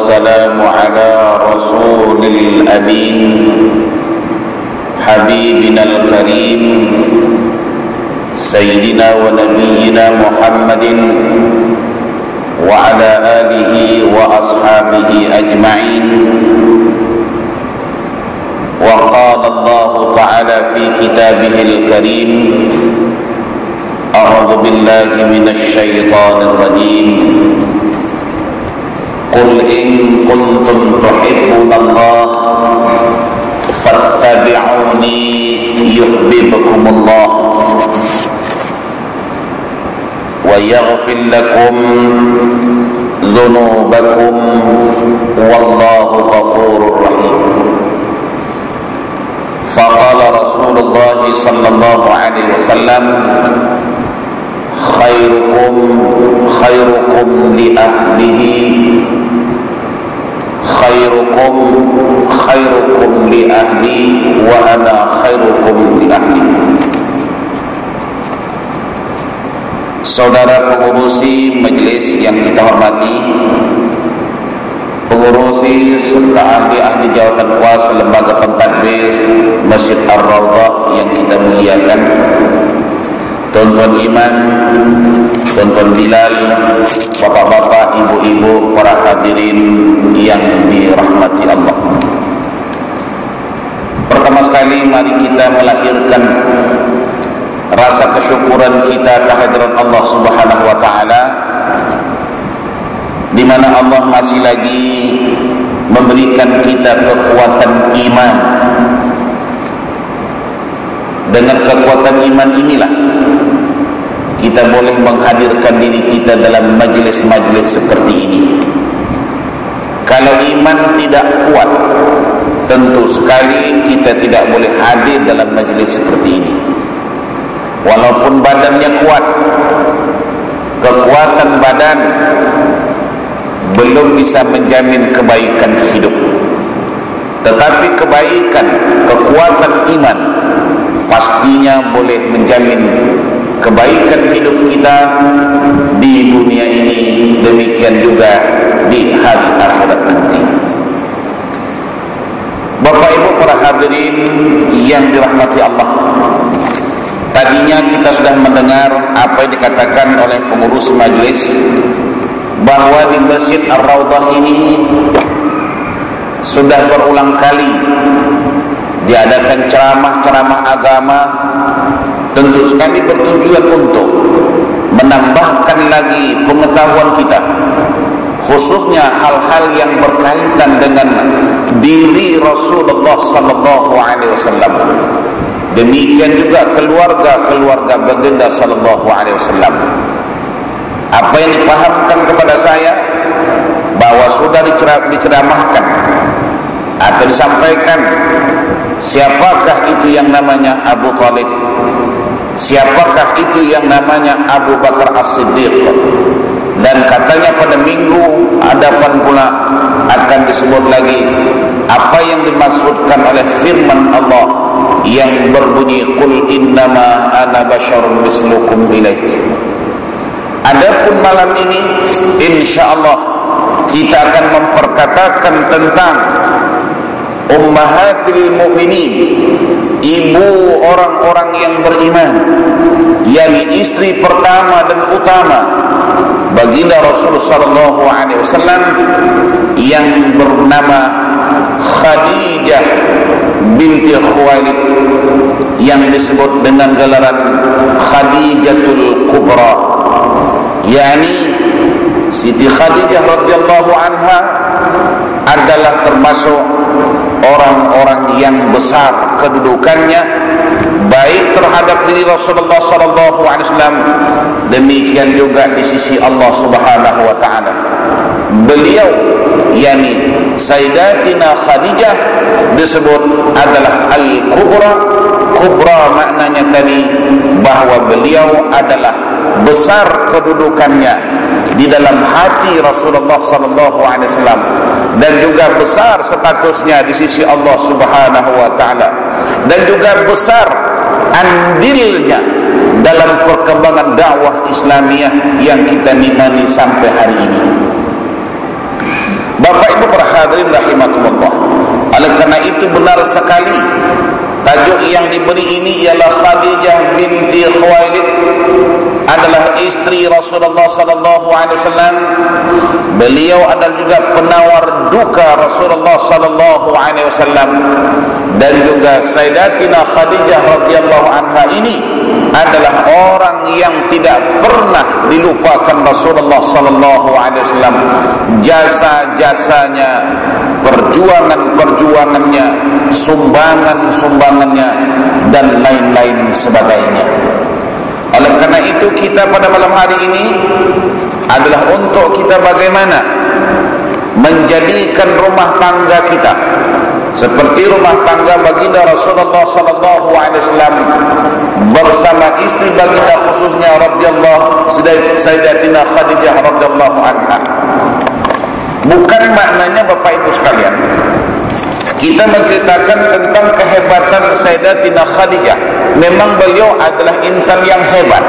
والسلام على رسول الأمين حبيبنا الكريم سيدنا ونبينا محمد وعلى آله وأصحابه أجمعين. وقال الله تعالى في كتابه الكريم: أعوذ بالله من الشيطان الرجيم. قل إن كنتم تحبون الله فاتبعوني يحببكم الله ويغفر لكم ذنوبكم والله غفور رحيم. فقال رسول الله صلى الله عليه وسلم: خيركم لأهله خيركم لأهلي وأنا خيركم لأهلي. Saudara pengurusi majelis yang kita hormati, pengurusi serta ahli-ahli jawatan kuasa lembaga pentadbir Masjid Ar-Raudhah yang kita muliakan, tuan-tuan Iman, tuan-tuan Bilal, bapak-bapak, ibu-ibu, para hadirin yang dirahmati Allah. Pertama sekali mari kita melahirkan rasa kesyukuran kita kehadirat Allah Subhanahu wa taala, di mana Allah masih lagi memberikan kita kekuatan iman. Dengan kekuatan iman inilah kita boleh menghadirkan diri kita dalam majlis-majlis seperti ini. Kalau iman tidak kuat, tentu sekali kita tidak boleh hadir dalam majlis seperti ini. Walaupun badannya kuat, kekuatan badan belum bisa menjamin kebaikan hidup. Tetapi kebaikan, kekuatan iman pastinya boleh menjamin kebaikan hidup kita di dunia ini, demikian juga di hari akhirat nanti. Bapak Ibu para hadirin yang dirahmati Allah, tadinya kita sudah mendengar apa yang dikatakan oleh pengurus majlis, bahwa di Masjid Ar-Raudhah ini sudah berulang kali diadakan ceramah-ceramah agama, tentu sekali bertujuan untuk menambahkan lagi pengetahuan kita, khususnya hal-hal yang berkaitan dengan diri Rasulullah sallallahu alaihi wasallam. Demikian juga keluarga baginda sallallahu alaihi wasallam. Apa yang dipahamkan kepada saya bahwa sudah diceramahkan atau disampaikan siapakah itu yang namanya Abu Talib, siapakah itu yang namanya Abu Bakar As-Siddiq, dan katanya pada minggu hadapan pula akan disebut lagi apa yang dimaksudkan oleh firman Allah yang berbunyi qul innama ana basyarun mislukum ilaik. Adapun malam ini insyaallah kita akan memperkatakan tentang ummahatil mu'minin, ibu orang-orang yang beriman, yakni istri pertama dan utama baginda Rasulullah sallallahu alaihi wasallam yang bernama Khadijah binti Khuwailid, yang disebut dengan gelaran Khadijatul Kubra, yakni Siti Khadijah radhiyallahu anha adalah termasuk orang-orang yang besar kedudukannya baik terhadap diri Rasulullah sallallahu alaihi wasallam, demikian juga di sisi Allah Subhanahu wa taala. Beliau yakni Sayyidatina Khadijah disebut adalah Al-Kubra. Kubra maknanya tadi bahwa beliau adalah besar kedudukannya di dalam hati Rasulullah sallallahu alaihi wasallam, dan juga besar statusnya di sisi Allah Subhanahu wa taala, dan juga besar andilnya dalam perkembangan dakwah Islamiyah yang kita nikmati sampai hari ini. Bapak Ibu berhadirin rahimakumullah, oleh karena itu benar sekali tajuk yang diberi ini ialah Khadijah binti Khuwailid adalah istri Rasulullah sallallahu alaihi wasallam. Beliau adalah juga penawar duka Rasulullah sallallahu alaihi wasallam, dan juga Sayyidatina Khadijah radhiyallahu anha ini adalah orang yang tidak pernah dilupakan Rasulullah sallallahu alaihi wasallam. Jasa-jasanya, perjuangan-perjuangannya, sumbangan-sumbangannya, dan lain-lain sebagainya. Oleh karena itu kita pada malam hari ini adalah untuk kita bagaimana menjadikan rumah tangga kita seperti rumah tangga baginda Rasulullah sallallahu alaihi wasallam bersama istri baginda khususnya radhiyallahu Sayyidatina Khadijah radhiyallahu anha. Bukan maknanya Bapak Ibu sekalian kita menceritakan tentang kehebatan Sayyidatina Khadijah. Memang beliau adalah insan yang hebat.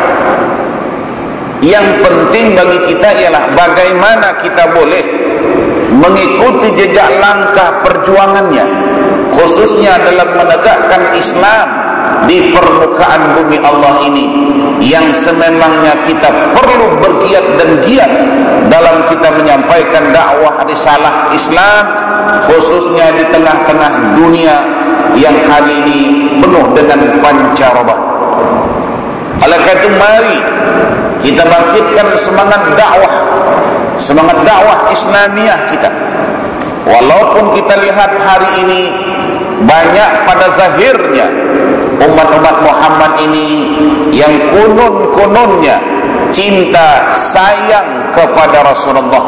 Yang penting bagi kita ialah bagaimana kita boleh mengikuti jejak langkah perjuangannya, khususnya dalam menegakkan Islam di permukaan bumi Allah ini, yang sememangnya kita perlu bergiat dan giat dalam kita menyampaikan dakwah risalah Islam, khususnya di tengah-tengah dunia yang hari ini penuh dengan pancaroba. Oleh karena itu mari kita bangkitkan semangat dakwah Islamiah kita. Walaupun kita lihat hari ini banyak pada zahirnya umat-umat Muhammad ini yang kononnya cinta sayang kepada Rasulullah,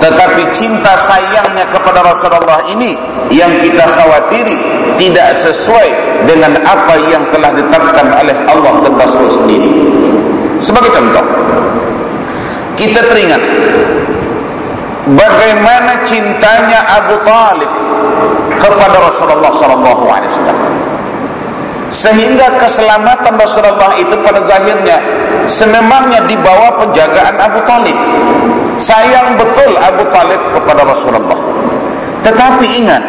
tetapi cinta sayangnya kepada Rasulullah ini yang kita khawatiri tidak sesuai dengan apa yang telah ditetapkan oleh Allah dan Rasul sendiri. Sebagai contoh, kita teringat bagaimana cintanya Abu Talib kepada Rasulullah SAW, sehingga keselamatan Rasulullah itu pada zahirnya sememangnya di bawah penjagaan Abu Talib. Sayang betul Abu Talib kepada Rasulullah, tetapi ingat,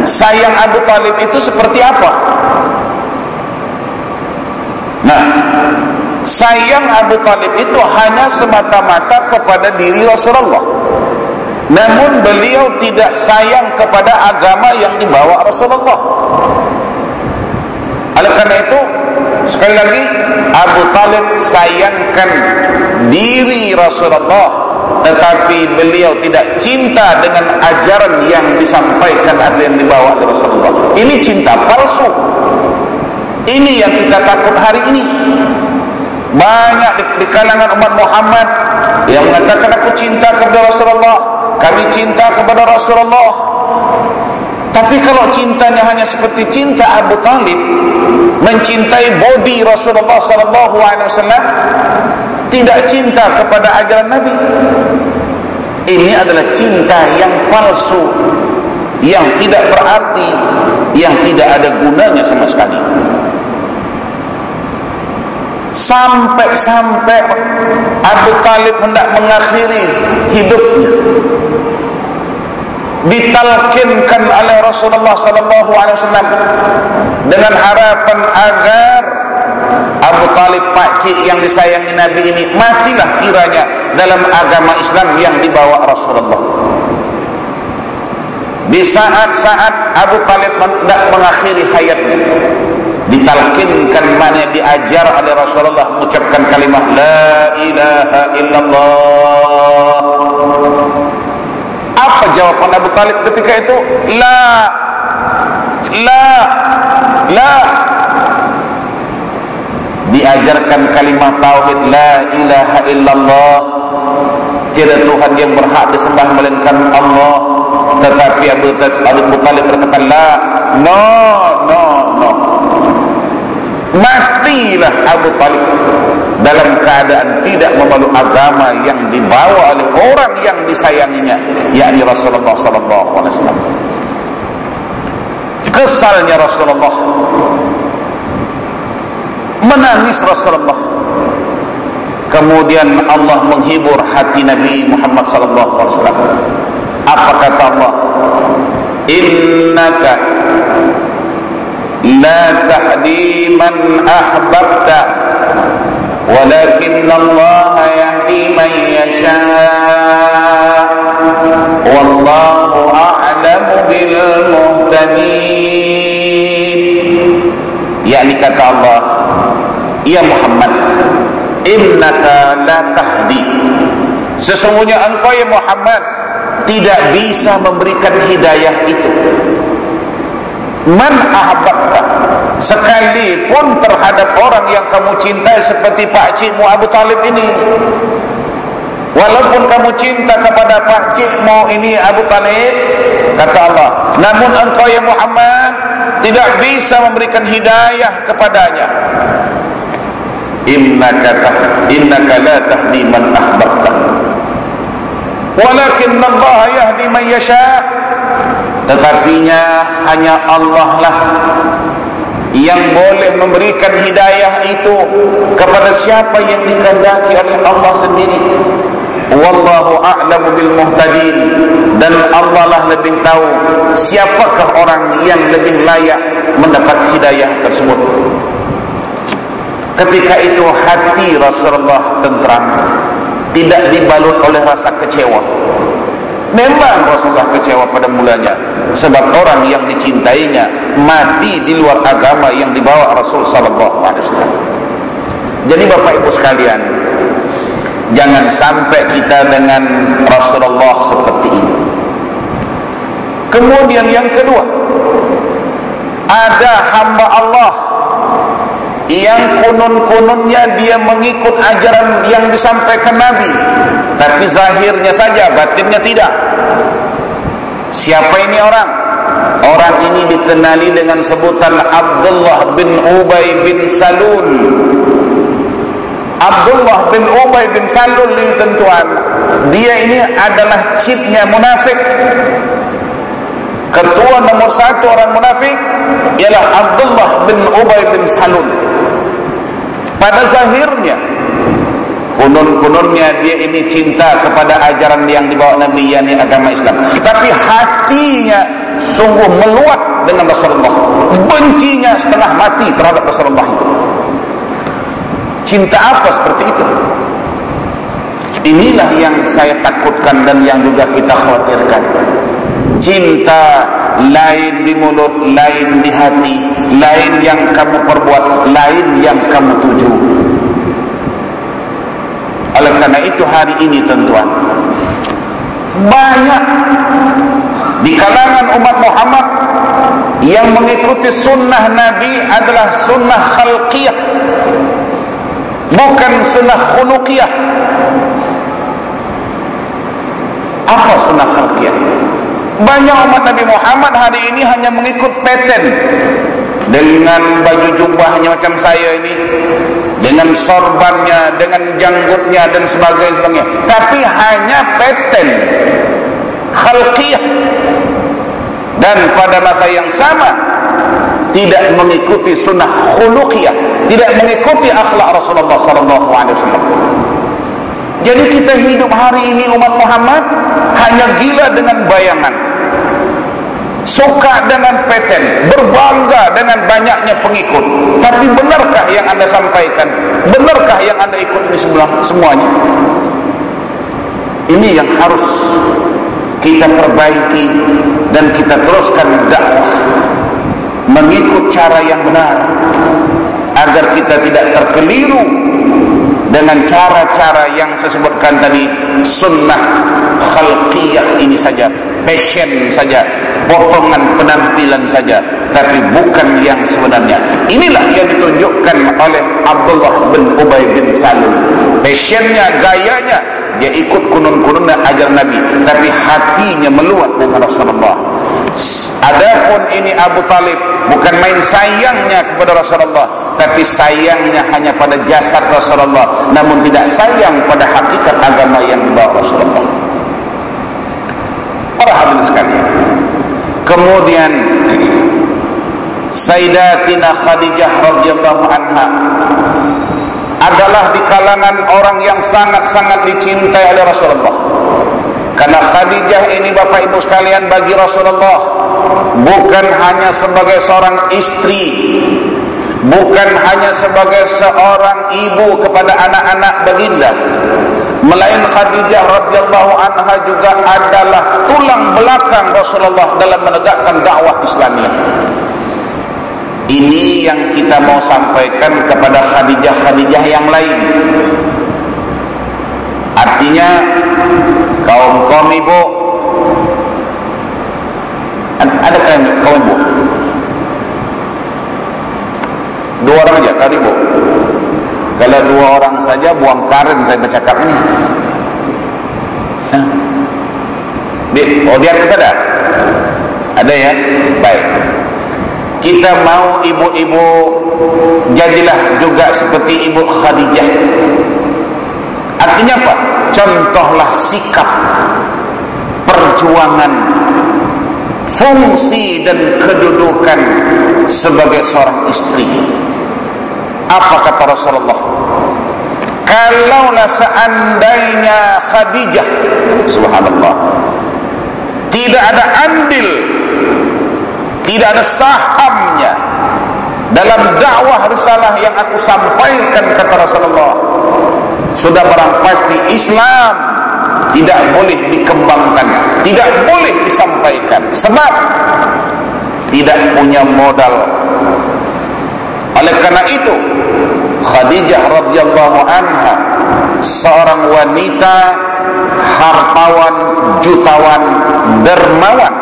sayang Abu Talib itu seperti apa? Nah, sayang Abu Talib itu hanya semata-mata kepada diri Rasulullah, namun beliau tidak sayang kepada agama yang dibawa Rasulullah. Oleh karena itu, sekali lagi, Abu Talib sayangkan diri Rasulullah, tetapi beliau tidak cinta dengan ajaran yang disampaikan atau yang dibawa oleh Rasulullah. Ini cinta palsu. Ini yang kita takut hari ini. Banyak di kalangan umat Muhammad yang mengatakan aku cinta kepada Rasulullah, kami cinta kepada Rasulullah. Tapi kalau cintanya hanya seperti cinta Abu Talib, mencintai body Rasulullah SAW, tidak cinta kepada ajaran Nabi, ini adalah cinta yang palsu, yang tidak berarti, yang tidak ada gunanya sama sekali. Sampai-sampai Abu Talib hendak mengakhiri hidupnya, ditalkinkan oleh Rasulullah SAW dengan harapan agar Abu Talib, pakcik yang disayangi Nabi ini, matilah kiranya dalam agama Islam yang dibawa Rasulullah. Di saat-saat Abu Talib hendak mengakhiri hayatnya, ditalkinkan, mana diajar oleh Rasulullah mengucapkan kalimah la ilaha illallah. Apa jawaban Abu Talib ketika itu? La. Diajarkan kalimah tauhid la ilaha illallah, tiada Tuhan yang berhak disembah melainkan Allah. Tetapi Abu Talib berkata la, no. Matilah Abu Talib dalam keadaan tidak memeluk agama yang dibawa oleh orang yang disayanginya, yakni Rasulullah SAW. Kesalnya Rasulullah, menangis Rasulullah. Kemudian Allah menghibur hati Nabi Muhammad SAW. Apa kata Allah? Innaka la tahdi man ahbabta walakinna Allah yahdi man yasha wallahu a'lamu bil muhtadin. Yakni kata Allah, ya Muhammad, innaka la tahdi, sesungguhnya engkau ya Muhammad tidak bisa memberikan hidayah itu man ahbabta, sekalipun terhadap orang yang kamu cintai seperti pakcikmu Abu Talib ini. Walaupun kamu cinta kepada pakcikmu ini Abu Talib, kata Allah, namun engkau ya Muhammad tidak bisa memberikan hidayah kepadanya. Innaka la tahdi man ahbabta walakin Allah yahdi man yasha, tetapinya hanya Allah lah yang boleh memberikan hidayah itu kepada siapa yang dikehendaki oleh Allah sendiri. Wallahu a'lamu bil muhtadin, dan Allah lah lebih tahu siapakah orang yang lebih layak mendapat hidayah tersebut. Ketika itu hati Rasulullah tentram, tidak dibalut oleh rasa kecewa. Memang Rasulullah kecewa pada mulanya, sebab orang yang dicintainya mati di luar agama yang dibawa Rasul sallallahu alaihi wasallam. Jadi Bapak Ibu sekalian, jangan sampai kita dengan Rasulullah seperti ini. Kemudian yang kedua, ada hamba Allah yang kunun-kununnya dia mengikut ajaran yang disampaikan Nabi, tapi zahirnya saja, batinnya tidak. Siapa ini orang? Orang ini dikenali dengan sebutan Abdullah bin Ubay bin Salul. Abdullah bin Ubay bin Salul ini tentuan, dia ini adalah cipnya munafik. Ketua nomor satu orang munafik ialah Abdullah bin Ubay bin Salul. Pada zahirnya, kunun-kununnya dia ini cinta kepada ajaran yang dibawa Nabi, yakni agama Islam, tapi hatinya sungguh meluat dengan Rasulullah, bencinya setengah mati terhadap Rasulullah itu. Cinta apa seperti itu? Inilah yang saya takutkan dan yang juga kita khawatirkan. Cinta lain di mulut, lain di hati, lain yang kamu perbuat, lain yang kamu tuju. Oleh karena itu hari ini tentuan, banyak di kalangan umat Muhammad yang mengikuti sunnah Nabi adalah sunnah khalqiyah, bukan sunnah khuluqiyah. Apa sunnah khalqiyah? Banyak umat Nabi Muhammad hari ini hanya mengikut pattern, dengan baju jubahnya macam saya ini, dengan sorbannya, dengan janggutnya dan sebagainya, tapi hanya pattern khalqiyah, dan pada masa yang sama tidak mengikuti sunnah khuluqiyah, tidak mengikuti akhlak Rasulullah SAW. Jadi kita hidup hari ini umat Muhammad hanya gila dengan bayangan, suka dengan pattern, berbangga dengan banyaknya pengikut. Tapi benarkah yang Anda sampaikan? Benarkah yang Anda ikut ini semuanya? Ini yang harus kita perbaiki dan kita teruskan dakwah mengikut cara yang benar, agar kita tidak terkeliru dengan cara-cara yang saya sebutkan tadi, sunnah khalqiyah ini saja, fashion saja, potongan penampilan saja, tapi bukan yang sebenarnya. Inilah yang ditunjukkan oleh Abdullah bin Ubay bin Salul. Fashionnya, gayanya, dia ikut kunun-kunun ajar Nabi, tapi hatinya meluat dengan Rasulullah. Adapun ini Abu Talib, bukan main sayangnya kepada Rasulullah, tapi sayangnya hanya pada jasad Rasulullah, namun tidak sayang pada hakikat agama yang dibawa Rasulullah. Para hadirin sekalian, kemudian Sayyidatina Khadijah radhiyallahu anha adalah di kalangan orang yang sangat-sangat dicintai oleh Rasulullah. Karena Khadijah ini Bapak Ibu sekalian bagi Rasulullah bukan hanya sebagai seorang istri, bukan hanya sebagai seorang ibu kepada anak-anak baginda, melainkan Khadijah radhiyallahu anha juga adalah tulang belakang Rasulullah dalam menegakkan dakwah Islamiyah. Ini yang kita mau sampaikan kepada Khadijah yang lain. Artinya kaum ibu, ada kaum ibu? Dua orang aja kali ibu. Kalau dua orang saja buang karen saya bercakap ini. Di atas ada? Ada ya? Baik. Kita mau ibu-ibu jadilah juga seperti ibu Khadijah. Artinya apa? Contohlah sikap, perjuangan, fungsi dan kedudukan sebagai seorang istri. Apa kata Rasulullah? Kalaulah seandainya Khadijah, subhanallah, tidak ada andil, tidak ada sahamnya dalam dakwah risalah yang aku sampaikan, kata Rasulullah, sudah barang pasti Islam tidak boleh dikembangkan, tidak boleh disampaikan, sebab tidak punya modal. Oleh karena itu Khadijah radhiyallahu anha seorang wanita hartawan, jutawan, dermawan.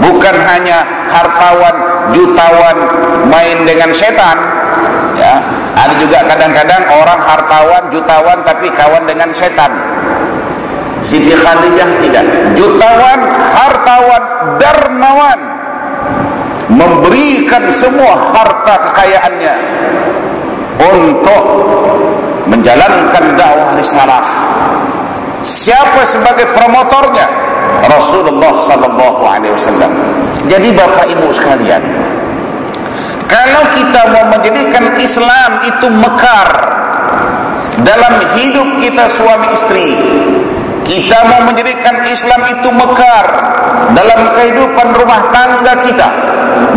Bukan hanya hartawan, jutawan main dengan setan, ya. Ada juga kadang-kadang orang hartawan, jutawan tapi kawan dengan setan. Siti Khadijah tidak. Jutawan, hartawan, dermawan, memberikan semua harta kekayaannya untuk menjalankan dakwah risalah. Siapa sebagai promotornya? Rasulullah sallallahu alaihi wasallam. Jadi Bapak Ibu sekalian, kalau kita mau menjadikan Islam itu mekar dalam hidup kita suami istri, kita mau menjadikan Islam itu mekar dalam kehidupan rumah tangga kita,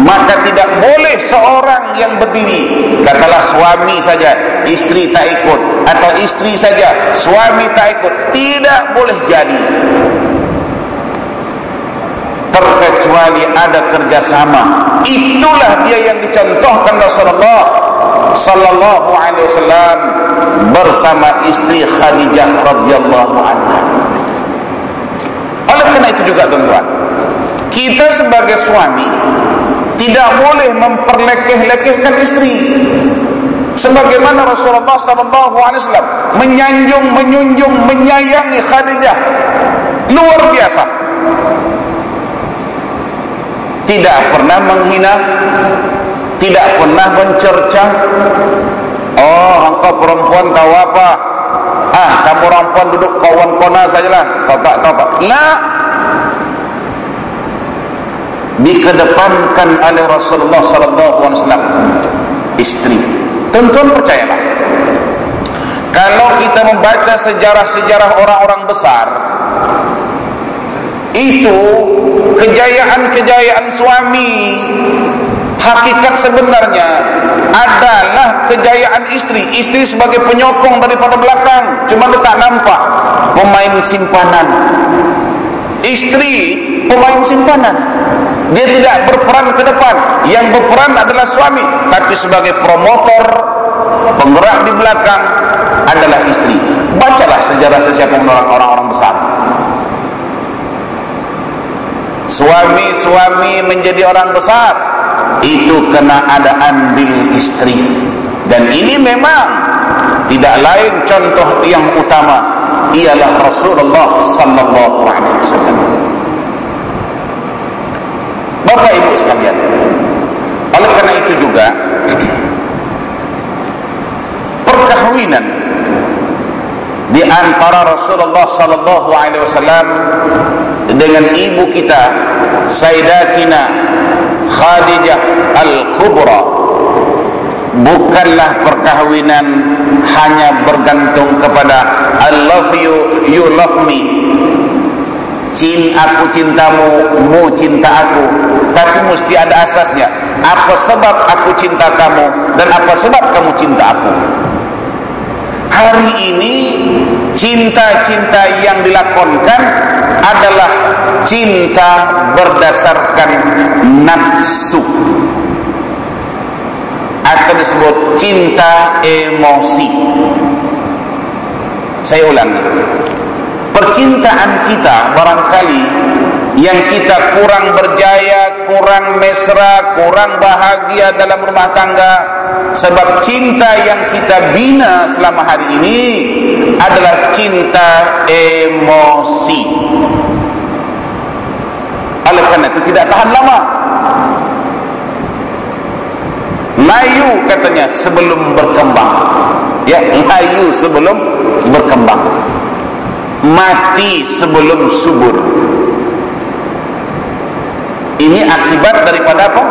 maka tidak boleh seorang yang berdiri, katalah suami saja istri tak ikut, atau istri saja suami tak ikut. Tidak boleh jadi, terkecuali ada kerjasama. Itulah dia yang dicontohkan Rasulullah sallallahu alaihi wasallam bersama istri Khadijah radhiyallahu anha. Oleh karena itu juga teman-teman, kita sebagai suami tidak boleh memperlekeh-lekehkan istri. Sebagaimana Rasulullah sallallahu alaihi wasallam menyanjung, menjunjung, menyayangi Khadijah luar biasa. Tidak pernah menghina, tidak pernah mencerca. Oh, engkau perempuan tahu apa? Kamu perempuan duduk kawan kona sajalah, kau tak tahu apa. Nah, dikedepankan oleh Rasulullah sallallahu alaihi wasallam istri. Tuan-tuan percayalah, kalau kita membaca sejarah-sejarah orang-orang besar, itu kejayaan-kejayaan suami, hakikat sebenarnya adalah kejayaan istri. Istri sebagai penyokong daripada belakang, cuma dia tak nampak, pemain simpanan. Istri pemain simpanan, dia tidak berperan ke depan. Yang berperan adalah suami, tapi sebagai promotor, penggerak di belakang adalah istri. Bacalah sejarah sesiapa orang-orang besar. Suami-suami menjadi orang besar itu kena ada andil istri. Dan ini memang tidak lain contoh yang utama ialah Rasulullah sallallahu alaihi wasallam. Bapak Ibu sekalian, oleh karena itu juga perkahwinan di antara Rasulullah sallallahu alaihi wasallam dengan ibu kita Sayyidatina Khadijah Al-Kubra bukanlah perkahwinan hanya bergantung kepada I love you, you love me. aku cintamu, mu cinta aku, tapi mesti ada asasnya. Apa sebab aku cinta kamu dan apa sebab kamu cinta aku? Hari ini cinta-cinta yang dilakonkan adalah cinta berdasarkan nafsu, atau disebut cinta emosi. Saya ulangi, percintaan kita barangkali yang kita kurang berjaya, kurang mesra, kurang bahagia dalam rumah tangga, sebab cinta yang kita bina selama hari ini adalah cinta emosi. Oleh karena itu tidak tahan lama. Layu katanya sebelum berkembang. Ya, layu sebelum berkembang. Mati sebelum subur. Ini akibat daripada apa?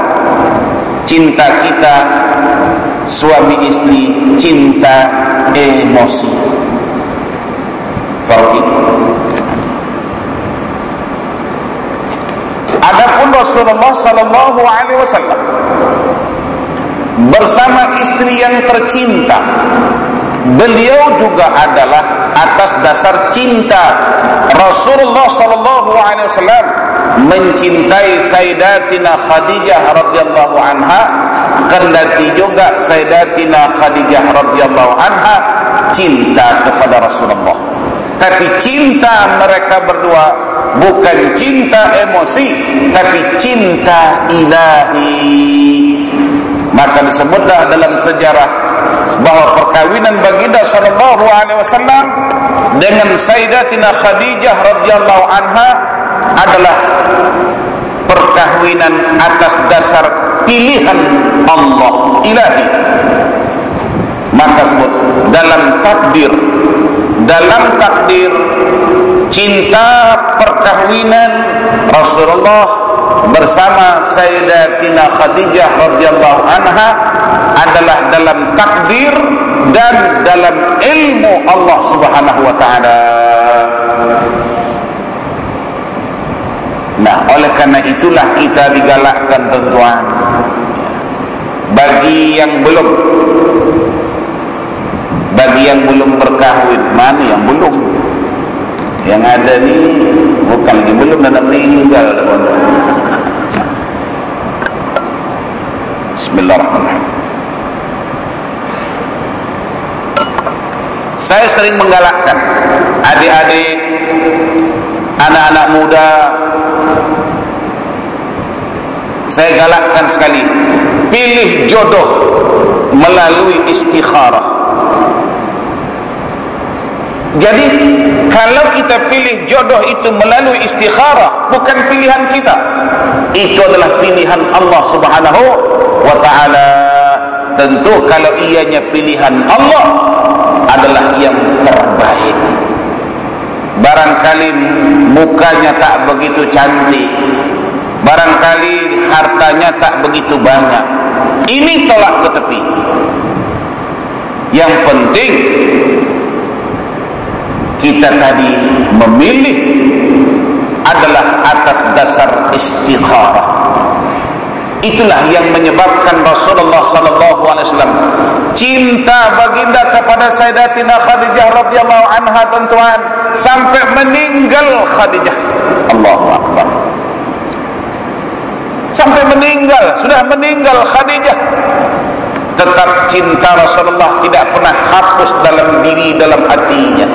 Cinta kita suami istri, cinta emosi. Farqi. Adapun Rasulullah sallallahu alaihi wasallam bersama istri yang tercinta, beliau juga adalah atas dasar cinta. Rasulullah sallallahu alaihi wasallam mencintai Sayyidatina Khadijah radhiyallahu anha, kendati juga Sayyidatina Khadijah radhiyallahu anha cinta kepada Rasulullah. Tapi cinta mereka berdua bukan cinta emosi, tapi cinta ilahi. Maka disebutlah dalam sejarah bahwa perkawinan baginda sallallahu alaihi wasallam dengan Sayyidatina Khadijah radhiyallahu anha adalah perkahwinan atas dasar pilihan Allah ilahi. Maka sebut dalam takdir cinta perkahwinan Rasulullah bersama Sayyidatina Khadijah radhiyallahu anha adalah dalam takdir dan dalam ilmu Allah Subhanahu wa taala. Nah, oleh karena itulah kita digalakkan tuan-tuan, bagi yang belum berkahwin, mana yang belum? Yang ada ni bukan lagi belum dan meninggal. Bismillahirrahmanirrahim. Saya sering menggalakkan adik-adik, anak-anak muda, saya galakkan sekali, pilih jodoh melalui istikharah. Jadi kalau kita pilih jodoh itu melalui istikharah, bukan pilihan kita, itu adalah pilihan Allah Subhanahu wa ta'ala. Tentu kalau ianya pilihan Allah adalah yang terbaik. Barangkali mukanya tak begitu cantik, barangkali hartanya tak begitu banyak, ini tolak ke tepi. Yang penting kita tadi memilih adalah atas dasar istikharah. Itulah yang menyebabkan Rasulullah sallallahu alaihi wasallam cinta baginda kepada Sayyidatina Khadijah radhiyallahu anha tuan-tuan, sampai meninggal Khadijah. Allahu akbar. Sampai meninggal, sudah meninggal Khadijah, tetap cinta Rasulullah tidak pernah hapus dalam diri, dalam hatinya.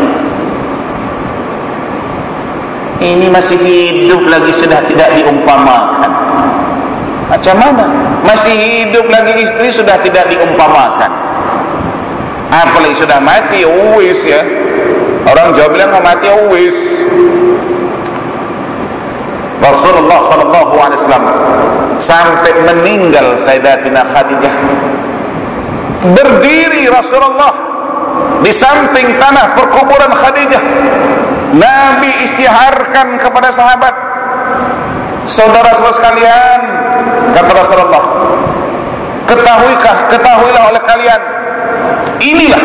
Ini masih hidup lagi sudah tidak diumpamakan. Macam mana? Masih hidup lagi istri sudah tidak diumpamakan, apalagi sudah mati, uwis ya. Orang Jawa bilang mau mati uwis. Rasulullah sallallahu alaihi wasallam sampai meninggal Sayyidatina Khadijah, berdiri Rasulullah di samping tanah perkuburan Khadijah. Nabi istiharkan kepada sahabat, saudara-saudara sekalian, kata Rasulullah, ketahuilah oleh kalian, inilah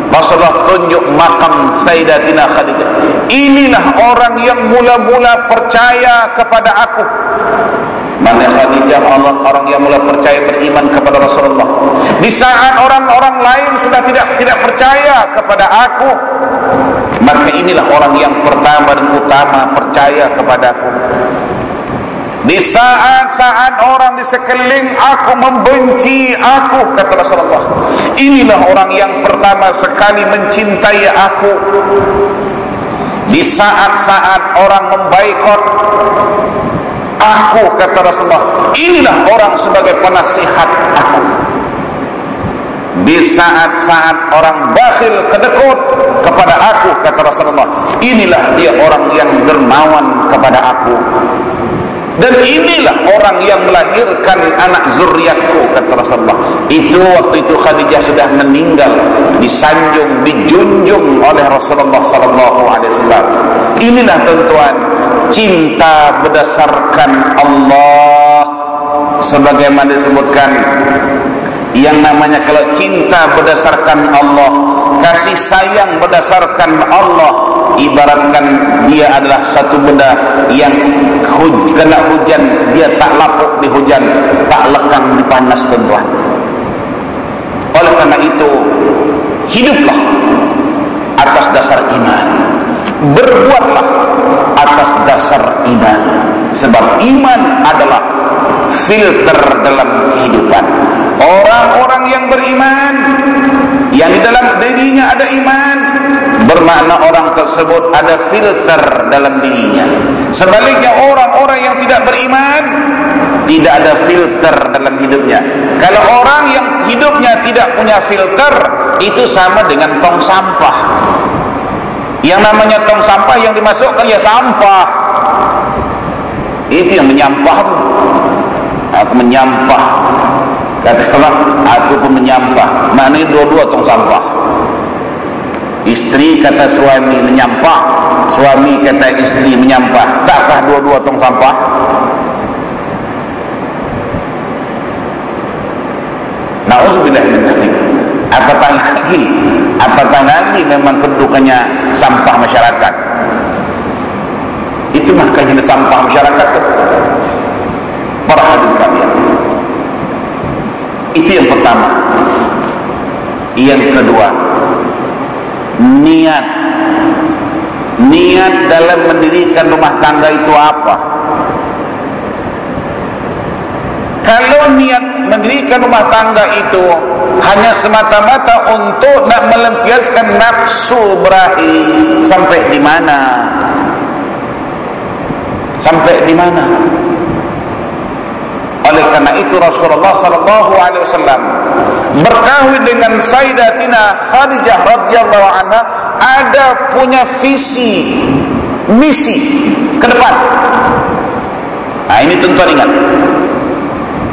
Rasulullah tunjuk makam Sayyidatina Khadijah. Inilah orang yang mula-mula percaya kepada aku. Mana Khadijah, orang yang mula percaya, beriman kepada Rasulullah. Di saat orang-orang lain sudah tidak percaya kepada aku, maka inilah orang yang pertama dan utama percaya kepada aku. Di saat-saat orang di sekeliling aku membenci aku, kata Rasulullah, inilah orang yang pertama sekali mencintai aku. Di saat-saat orang membaikot aku, kata Rasulullah, inilah orang sebagai penasihat aku. Di saat-saat orang bakhil kedekut kepada aku, kata Rasulullah, inilah dia orang yang dermawan kepada aku. Dan inilah orang yang melahirkan anak zuriatku, kata Rasulullah. Itu waktu itu Khadijah sudah meninggal, disanjung, dijunjung oleh Rasulullah sallallahu alaihi wasallam. Inilah tuan-tuan, cinta berdasarkan Allah, sebagaimana disebutkan. Yang namanya kalau cinta berdasarkan Allah, kasih sayang berdasarkan Allah, ibaratkan dia adalah satu benda yang kena hujan, dia tak lapuk di hujan, tak lekang di panas, tuan-tuan. Oleh karena itu, hiduplah atas dasar iman, berbuatlah atas dasar iman, sebab iman adalah filter dalam kehidupan. Orang-orang yang beriman, yang di dalam dirinya ada iman, bermakna orang tersebut ada filter dalam dirinya. Sebaliknya orang-orang yang tidak beriman, tidak ada filter dalam hidupnya. Kalau orang yang hidupnya tidak punya filter, itu sama dengan tong sampah. Yang namanya tong sampah, yang dimasukkan ya sampah. Itu yang menyampah tuh. Aku menyampah, kata Allah, aku pun menyampah. Maknanya dua-dua tong sampah. Istri kata suami menyampah, suami kata istri menyampah. Takkah dua-dua tong sampah? Na'udzubillah min dzalik. Apatah lagi memang kedudukannya sampah masyarakat. Itu makanya sampah masyarakat tuh. Para hadis kalian. Itu yang pertama. Yang kedua, niat dalam mendirikan rumah tangga itu apa? Kalau niat mendirikan rumah tangga itu hanya semata-mata untuk nak melampiaskan nafsu berahi, sampai di mana? Sampai di mana? Oleh karena itu Rasulullah sallallahu alaihi wasallam berkahwin dengan Sayyidatina Khadijah radhiyallahu anha, ada punya visi, misi ke depan. Nah, ini tuan-tuan ingat.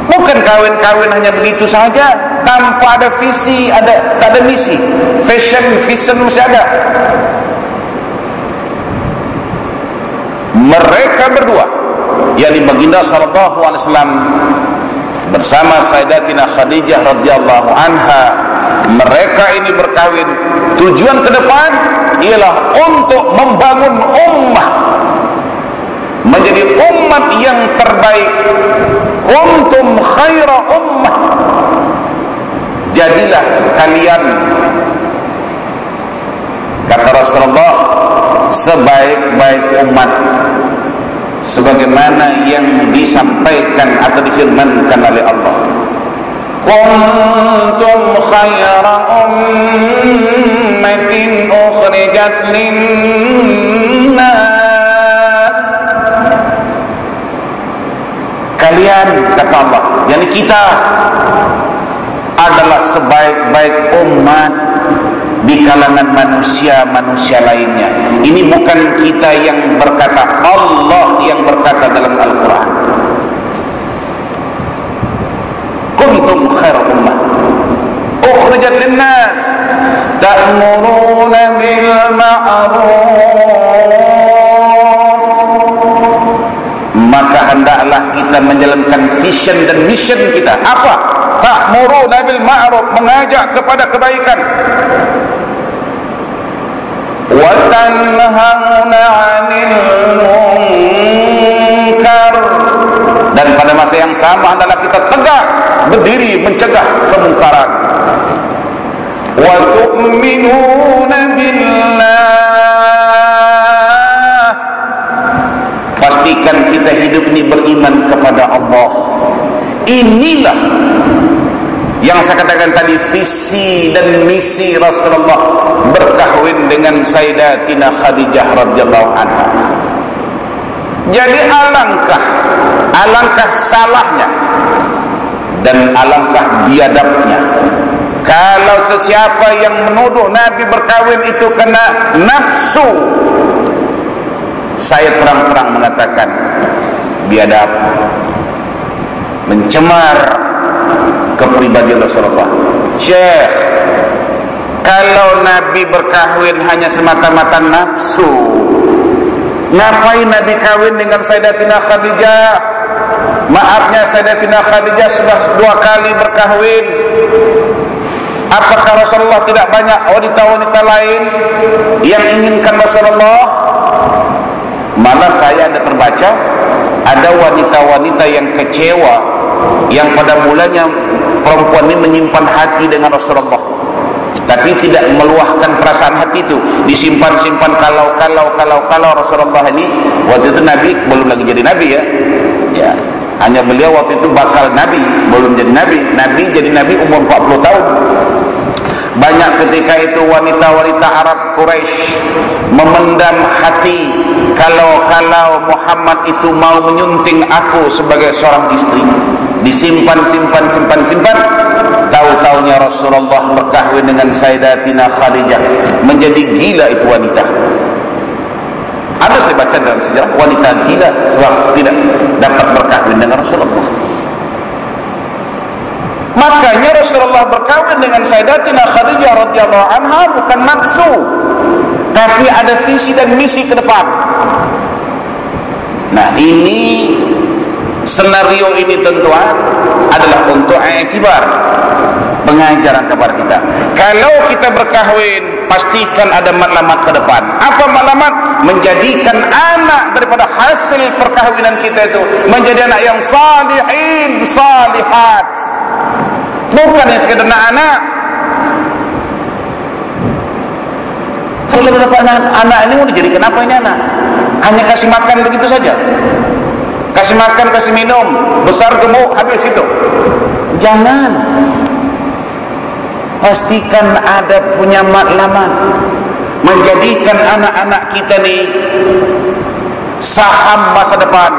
Bukan kawin-kawin hanya begitu saja, tanpa ada visi, tak ada misi. Vision mesti ada. Mereka berdua, yakni baginda sallallahu alaihi wasallam bersama Sayyidatina Khadijah radhiyallahu anha, mereka ini berkahwin, tujuan ke depan ialah untuk membangun ummah menjadi umat yang terbaik. Kuntum khaira ummah, jadilah kalian, kata Rasulullah, sebaik-baik umat, sebagaimana yang disampaikan atau difirmankan oleh Allah. Kuntum khaira ummatin ukhrijat linnas. Kalian, kata Allah, yakni kita, adalah sebaik-baik umat di kalangan manusia-manusia lainnya. Ini bukan kita yang berkata, Allah yang berkata dalam Al-Quran. Kuntum khair ummah ukhrijat linnas ta'muruna bil ma'ruf. Maka hendaklah kita menjalankan vision dan mission kita. Apa? Ta'muruna bil ma'ruf, mengajak kepada kebaikan. wa tanhauna 'anil munkar, dan pada masa yang sama adalah kita tegak berdiri mencegah kemungkaran. Wa tu'minuna billah, pastikan kita hidup ini beriman kepada Allah. Inilah yang saya katakan tadi, visi dan misi Rasulullah berkahwin dengan Sayyidatina Khadijah radhiyallahu anha. Jadi alangkah salahnya dan alangkah biadabnya kalau sesiapa yang menuduh Nabi berkahwin itu kena nafsu. Saya terang-terang mengatakan biadab, mencemar kepribadian Rasulullah. Syekh, kalau Nabi berkahwin hanya semata-mata nafsu, ngapain Nabi kawin dengan Sayyidatina Khadijah? Maafnya, Sayyidatina Khadijah sudah 2 kali berkahwin. Apakah Rasulullah tidak banyak wanita-wanita lain yang inginkan Rasulullah? Malah saya ada terbaca ada wanita-wanita yang kecewa, yang pada mulanya perempuan ini menyimpan hati dengan Rasulullah, tapi tidak meluahkan perasaan hati itu, disimpan-simpan kalau Rasulullah ini waktu itu Nabi belum lagi jadi Nabi ya, hanya beliau waktu itu bakal Nabi, belum jadi Nabi jadi Nabi umur 40 tahun. Banyak ketika itu wanita-wanita Arab Quraisy memendam hati kalau Muhammad itu mau menyunting aku sebagai seorang istri. Disimpan. Tahu-taunya Rasulullah berkahwin dengan Sayyidatina Khadijah. Menjadi gila itu wanita. Ada saya baca dalam sejarah wanita gila sebab tidak dapat berkahwin dengan Rasulullah. Makanya Rasulullah berkahwin dengan Sayyidatina Khadijah radhiyallahu anha bukan nafsu, tapi ada visi dan misi ke depan. Nah, ini senario ini tentuan adalah untuk iktibar, pengajaran kepada kita. Kalau kita berkahwin, pastikan ada matlamat ke depan. Apa matlamat? Menjadikan anak daripada hasil perkahwinan kita itu menjadi anak yang salihin, salihat. Bukan yang sekedar anak. Kalau sudah dapat anak ini mau dijadikan apa ini anak? Hanya kasih makan begitu saja? Kasih makan, kasih minum, besar gemuk, habis itu? Jangan. Pastikan ada punya matlamat, menjadikan anak-anak kita ni saham masa depan.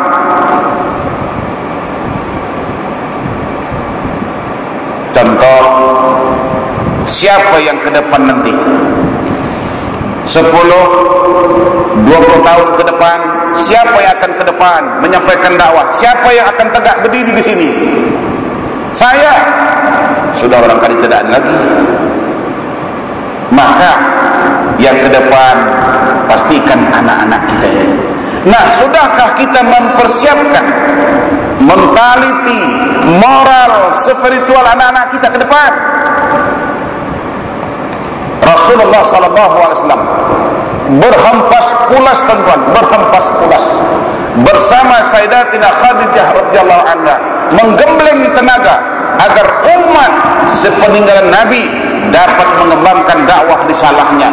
Contoh, siapa yang ke depan nanti 10-20 tahun ke depan, siapa yang akan ke depan menyampaikan dakwah? Siapa yang akan tegak berdiri di sini? Saya. Sudah barangkali tidak ada lagi. Maka yang ke depan pastikan anak-anak kita ini. Nah, sudahkah kita mempersiapkan mentaliti, moral, spiritual anak-anak kita ke depan? Rasulullah SAW berhempas pulas, tuan-tuan, berhempas pulas bersama Sayyidatina Khadijah radhiyallahu anha, menggembleng tenaga agar umat sepeninggalan Nabi dapat mengembangkan dakwah risalahnya.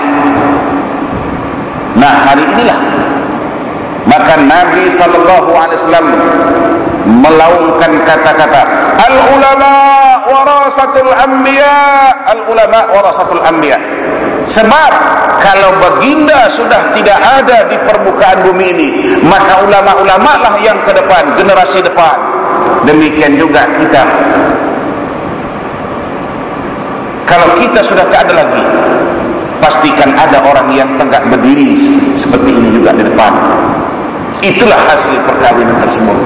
Nah, hari inilah maka Nabi SAW melaungkan kata-kata al-ulama warasatul anbiya, al-ulama warasatul anbiya. Sebab kalau baginda sudah tidak ada di permukaan bumi ini, maka ulama-ulama lah yang ke depan, generasi depan. Demikian juga kita. Kalau kita sudah tak ada lagi, pastikan ada orang yang tegak berdiri seperti ini juga di depan. Itulah hasil perkawinan tersebut.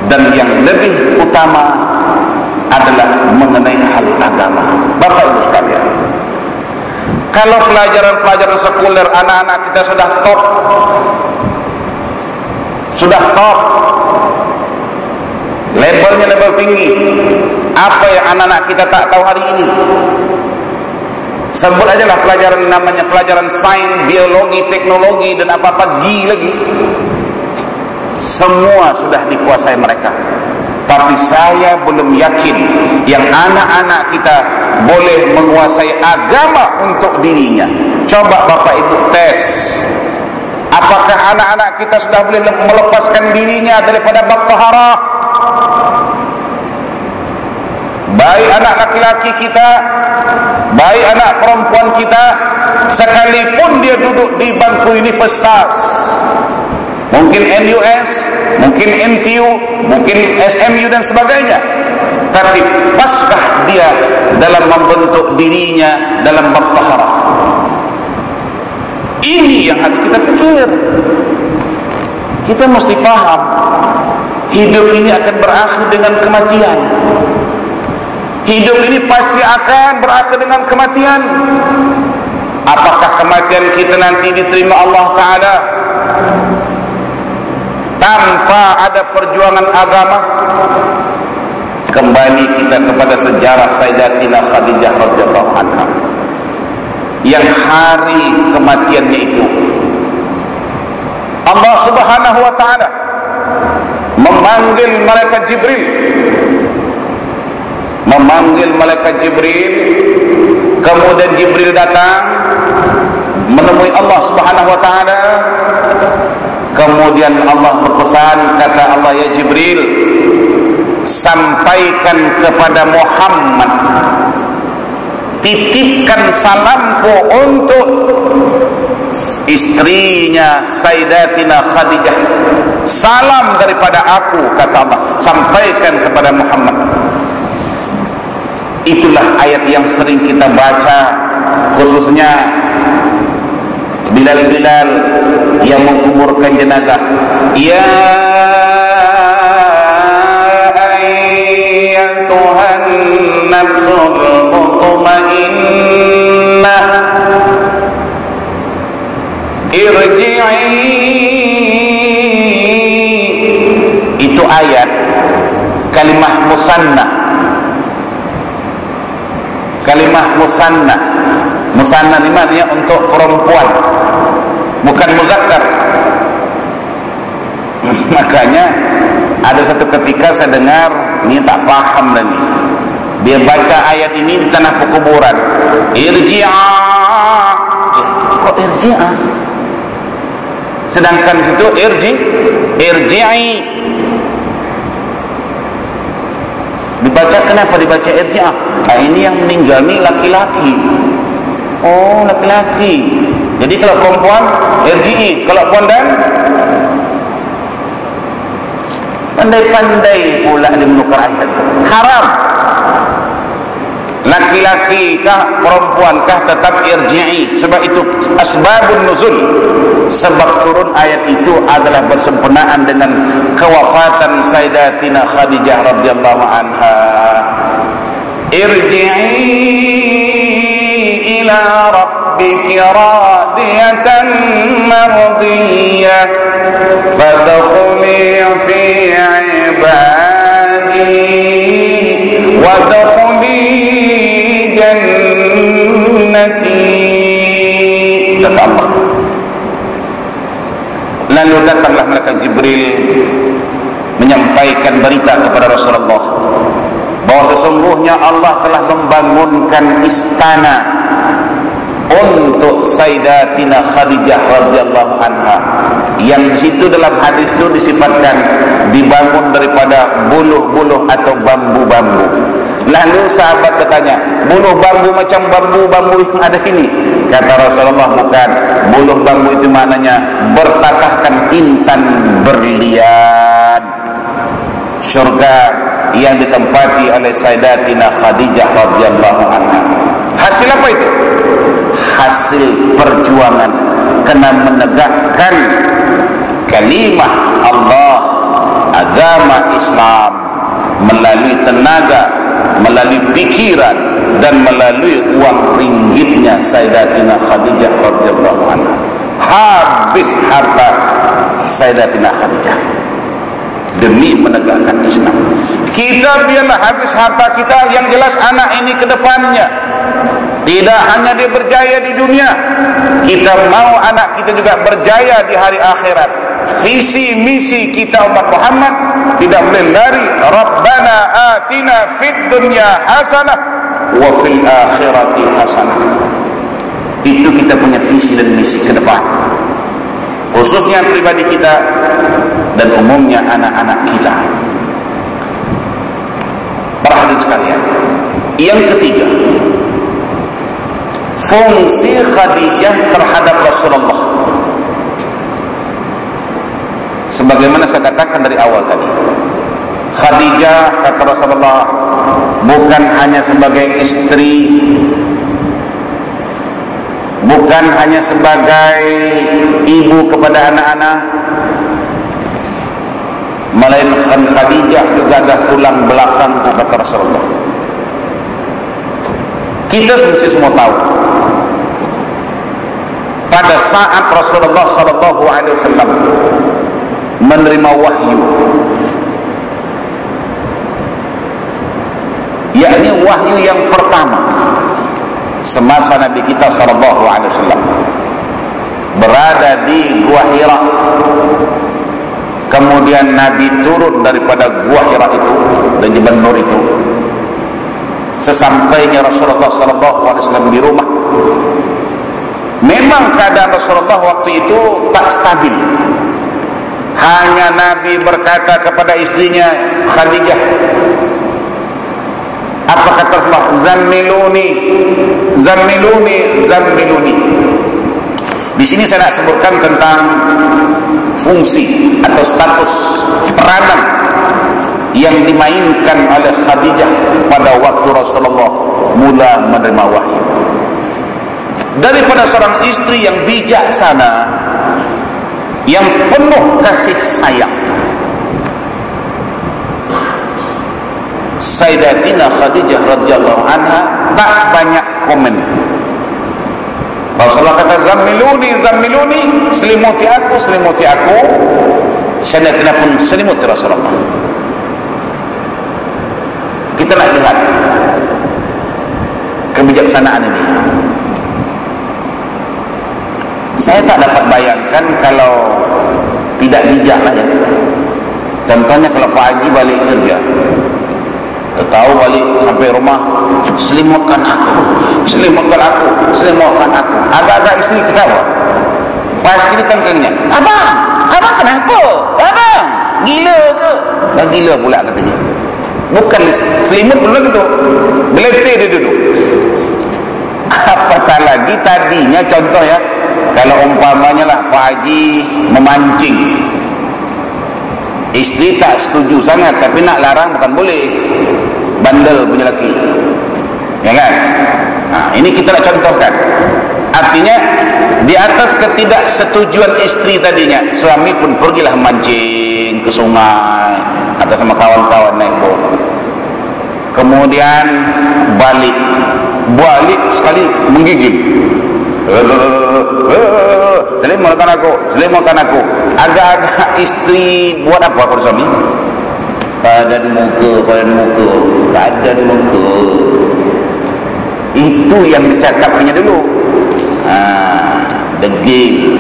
Dan yang lebih utama adalah mengenai hal agama. Bapak Ibu sekalian, kalau pelajaran-pelajaran sekuler anak-anak kita sudah top, labelnya label tinggi, apa yang anak-anak kita tak tahu hari ini? Sebut aja lah pelajaran namanya pelajaran sains, biologi, teknologi dan apa-apa lagi. Semua sudah dikuasai mereka. Tapi saya belum yakin yang anak-anak kita boleh menguasai agama untuk dirinya. Coba Bapak Ibu tes. Apakah anak-anak kita sudah boleh melepaskan dirinya daripada bab taharah? Baik anak laki-laki kita, baik anak perempuan kita, sekalipun dia duduk di bangku universitas, mungkin NUS, mungkin NTU, mungkin SMU dan sebagainya, tapi paskah dia dalam membentuk dirinya dalam bab taharah? Ini yang harus kita pikir. Kita mesti paham, hidup ini akan berakhir dengan kematian. Hidup ini pasti akan berakhir dengan kematian. Apakah kematian kita nanti diterima Allah Ta'ala tanpa ada perjuangan agama? Kembali kita kepada sejarah Sayyidatina Khadijah radhiyallahu anha, yang hari kematiannya itu Allah Subhanahu wa Ta'ala memanggil malaikat Jibril, kemudian Jibril datang menemui Allah Subhanahu wa Ta'ala. Kemudian Allah berpesan, kata Allah, ya Jibril, sampaikan kepada Muhammad, titipkan salamku untuk istrinya Sayyidatina Khadijah. Salam daripada aku, kata Allah, sampaikan kepada Muhammad. Itulah ayat yang sering kita baca, khususnya Bilal-Bilal yang menguburkan jenazah. Ya ayyatuhan nafsul mutmainnah irji'i. Itu ayat kalimah musanna. Kalimah musanna. Musanna ini maknanya untuk perempuan, bukan muzakkar. Makanya ada satu ketika saya dengar, ini tak paham lagi, dia baca ayat ini di tanah pekuburan. Irji'a. Kok irji'a? Sedangkan situ irji'i. Dibaca, kenapa dibaca irji'a? Nah, ini yang meninggal ini laki-laki. Oh, laki-laki. Jadi kalau perempuan irji'i, kalau pondan pandai-pandai pula dia menukar ayat. Haram. Laki-laki kah, perempuan kah, tetap irji'i. Sebab itu asbabun nuzul, sebab turun ayat itu adalah bersempurnaan dengan kewafatan Sayyidatina Khadijah radhiyallahu anha. Irji'i ila rabbiki radiyatan mardiyah fadkhuli fi ibadi wadkhuli jannati, kata Allah. Lalu datanglah malaikat Jibril menyampaikan berita kepada Rasulullah bahwa sesungguhnya Allah telah membangunkan istana untuk Sayyidatina Khadijah radhiyallahu anha, yang di situ dalam hadis itu disifatkan dibangun daripada buluh-buluh atau bambu-bambu. Lalu sahabat bertanya, buluh bambu macam bambu-bambu yang ada ini? Kata Rasulullah, bukan. Buluh bambu itu maknanya bertatahkan intan berlian. Syurga yang ditempati oleh Sayyidatina Khadijah radhiyallahu anha. Hasil apa itu? Hasil perjuangan kena menegakkan kalimah Allah, agama Islam, melalui tenaga, melalui pikiran, dan melalui uang ringgitnya Sayyidatina Khadijah radhiyallahu anha. Habis harta Sayyidatina Khadijah demi menegakkan Islam. Kita biarlah habis harta kita, yang jelas anak ini ke depannya Tidak hanya dia berjaya di dunia, kita mau anak kita juga berjaya di hari akhirat. Visi misi kita umat Muhammad tidak boleh lari. Rabbana atina fid dunya hasanah wa fil akhirati hasanah. Itu kita punya visi dan misi ke depan, khususnya pribadi kita dan umumnya anak-anak kita. Para hadirin sekalian, yang ketiga, fungsi Khadijah terhadap Rasulullah. Sebagaimana saya katakan dari awal tadi, Khadijah, kata Rasulullah, bukan hanya sebagai istri, bukan hanya sebagai ibu kepada anak-anak, melainkan Khadijah juga adalah tulang belakang, kata Rasulullah. Kita mesti semua tahu, pada saat Rasulullah SAW menerima wahyu, yakni wahyu yang pertama semasa Nabi kita SAW berada di Gua Hira. Kemudian Nabi turun daripada Gua Hira itu dan Jabal Nur itu. Sesampainya Rasulullah SAW di rumah, memang keadaan Rasulullah waktu itu tak stabil. Hanya Nabi berkata kepada istrinya Khadijah, apa kata Rasulullah? Zammiluni, zammiluni, zammiluni. Di sini saya nak sebutkan tentang fungsi atau status peranan yang dimainkan oleh Khadijah pada waktu Rasulullah mula menerima wahyu. Daripada seorang istri yang bijaksana, yang penuh kasih sayang, Sayyidatina Khadijah radhiyallahu anha tak banyak komen. Rasulullah kata, zammiluni, zammiluni, selimuti aku, selimuti aku. Sayyidatina pun selimuti Rasulullah. Kita nak lihat kebijaksanaan ini. Saya tak dapat bayangkan kalau tidak bijak lah ya. Contohnya kalau Pak Haji balik kerja, tahu balik sampai rumah, selimutkan aku, selimutkan aku, selimutkan aku. Agak-agak istri cakap, pasti ditengkengnya, abang kenapa? Abang gila ke? Dah gila pula katanya. Bukan selimut pula gitu, beletih dia duduk. Apatah lagi tadinya, contoh ya, kalau umpamanya lah Pak Haji memancing, istri tak setuju sangat, tapi nak larang bukan boleh, bandel punya laki, ya kan? Nah, ini kita nak contohkan. Artinya di atas ketidaksetujuan istri tadinya, suami pun pergilah mancing ke sungai atau sama kawan-kawan naik bot. Kemudian balik sekali menggigil, selimutkan aku, selimutkan aku. Agak-agak istri buat apa kepada suami? Badan muka. Itu yang dicakapnya dulu. Degil,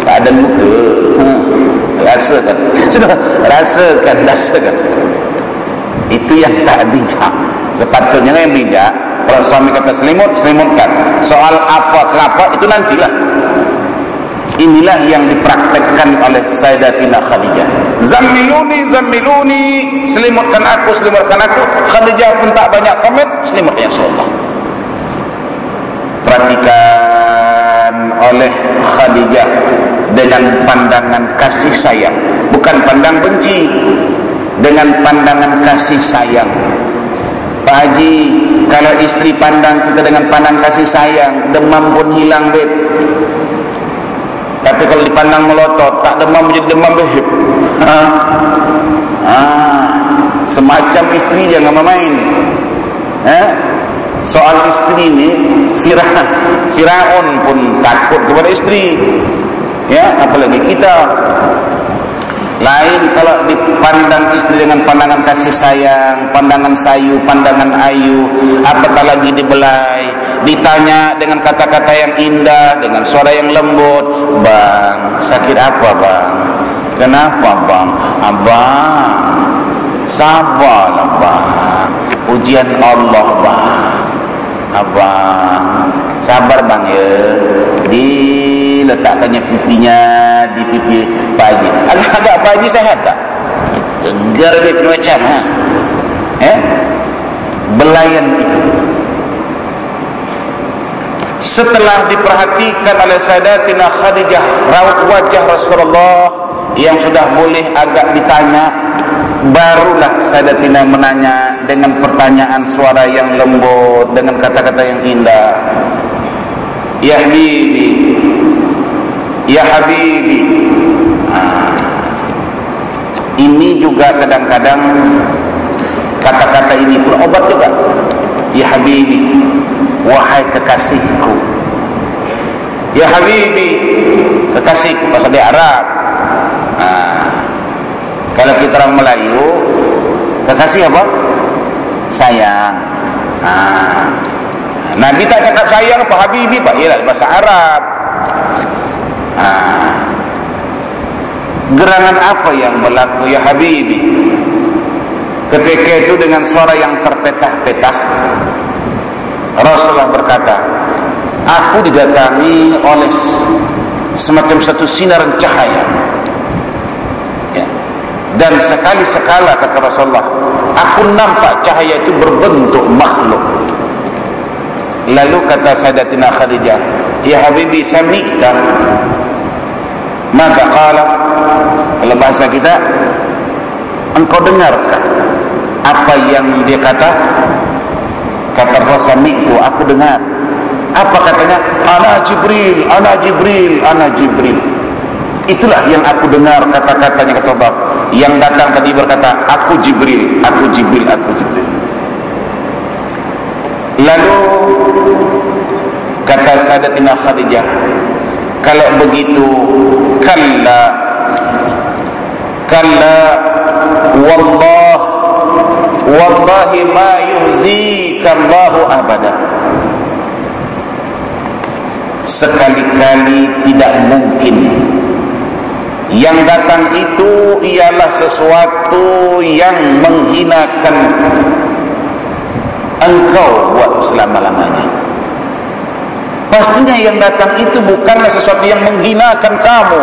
badan muka. Rasakan, sudah rasakan. Itu yang tak bijak. Sepatutnya yang bijak, kalau suami kata selimut, selimutkan. Soal apa ke apa itu nantilah. Inilah yang dipraktekkan oleh Sayyidatina Khadijah. Zammiluni, zammiluni, selimutkan aku, selimutkan aku. Khadijah pun tak banyak komen, selimutnya Rasulullah. Perhatikan oleh Khadijah dengan pandangan kasih sayang, bukan pandang benci, dengan pandangan kasih sayang. Pak Haji, kalau istri pandang kita dengan pandang kasih sayang, demam pun hilang, beb. Tapi kalau dipandang melotot, tak demam menjadi demam, beb. Semacam istri jangan main. Soal istri ini, Firaun pun takut kepada istri, ya, apalagi kita. Lain kalau dipandang istri dengan pandangan kasih sayang, pandangan sayu, pandangan ayu, apatah lagi dibelai, ditanya dengan kata-kata yang indah, dengan suara yang lembut, "Bang, sakit apa bang? Kenapa bang?" "Abang, sabarlah bang, ujian Allah bang. Abang, sabar bang ya." Diletakkannya pipinya di pipi Pak Haji. Agak-agak Pak Haji sehat tak? Gegar dia macam belayan itu. Setelah diperhatikan oleh Sayyidatina Khadijah raut wajah Rasulullah yang sudah boleh agak ditanya, barulah Sayyidatina menanya dengan pertanyaan suara yang lembut, dengan kata-kata yang indah. "Ya Habibi, ya Habibi." Ini juga kadang-kadang kata-kata ini pun obat juga. "Ya Habibi, wahai kekasihku." "Ya Habibi," kekasihku, bahasa dia Arab. Kalau kita orang Melayu, kekasih apa? Sayang. Nabi tak cakap sayang apa? Habibi pak, ialah bahasa Arab. Gerangan apa yang berlaku ya Habibi? Ketika itu dengan suara yang terpetah-petah, Rasulullah berkata, "Aku didatangi oleh semacam satu sinar cahaya, ya. Dan sekali-sekala," kata Rasulullah, "aku nampak cahaya itu berbentuk makhluk." Lalu kata Sayyidatina Khadijah, "Ya Habibi, sami'ta?" Maka qala, kalau bahasa kita, engkau dengarkah apa yang dia kata? Kata Rasul, "Sami'tu," aku dengar. Apa katanya? "Ana Jibril, ana Jibril, ana Jibril." Itulah yang aku dengar kata-katanya, kata Allah. Yang datang tadi berkata, "Aku Jibril, aku Jibril, aku Jibril." Lalu kata Sayyidatina Khadijah, "Kalau begitu, kalla, kalla, wallahi ma yuhzika Allahu abada." Sekali-kali tidak mungkin. Yang datang itu ialah sesuatu yang menghinakan engkau buat selama-lamanya. Pastinya yang datang itu bukanlah sesuatu yang menghinakan kamu.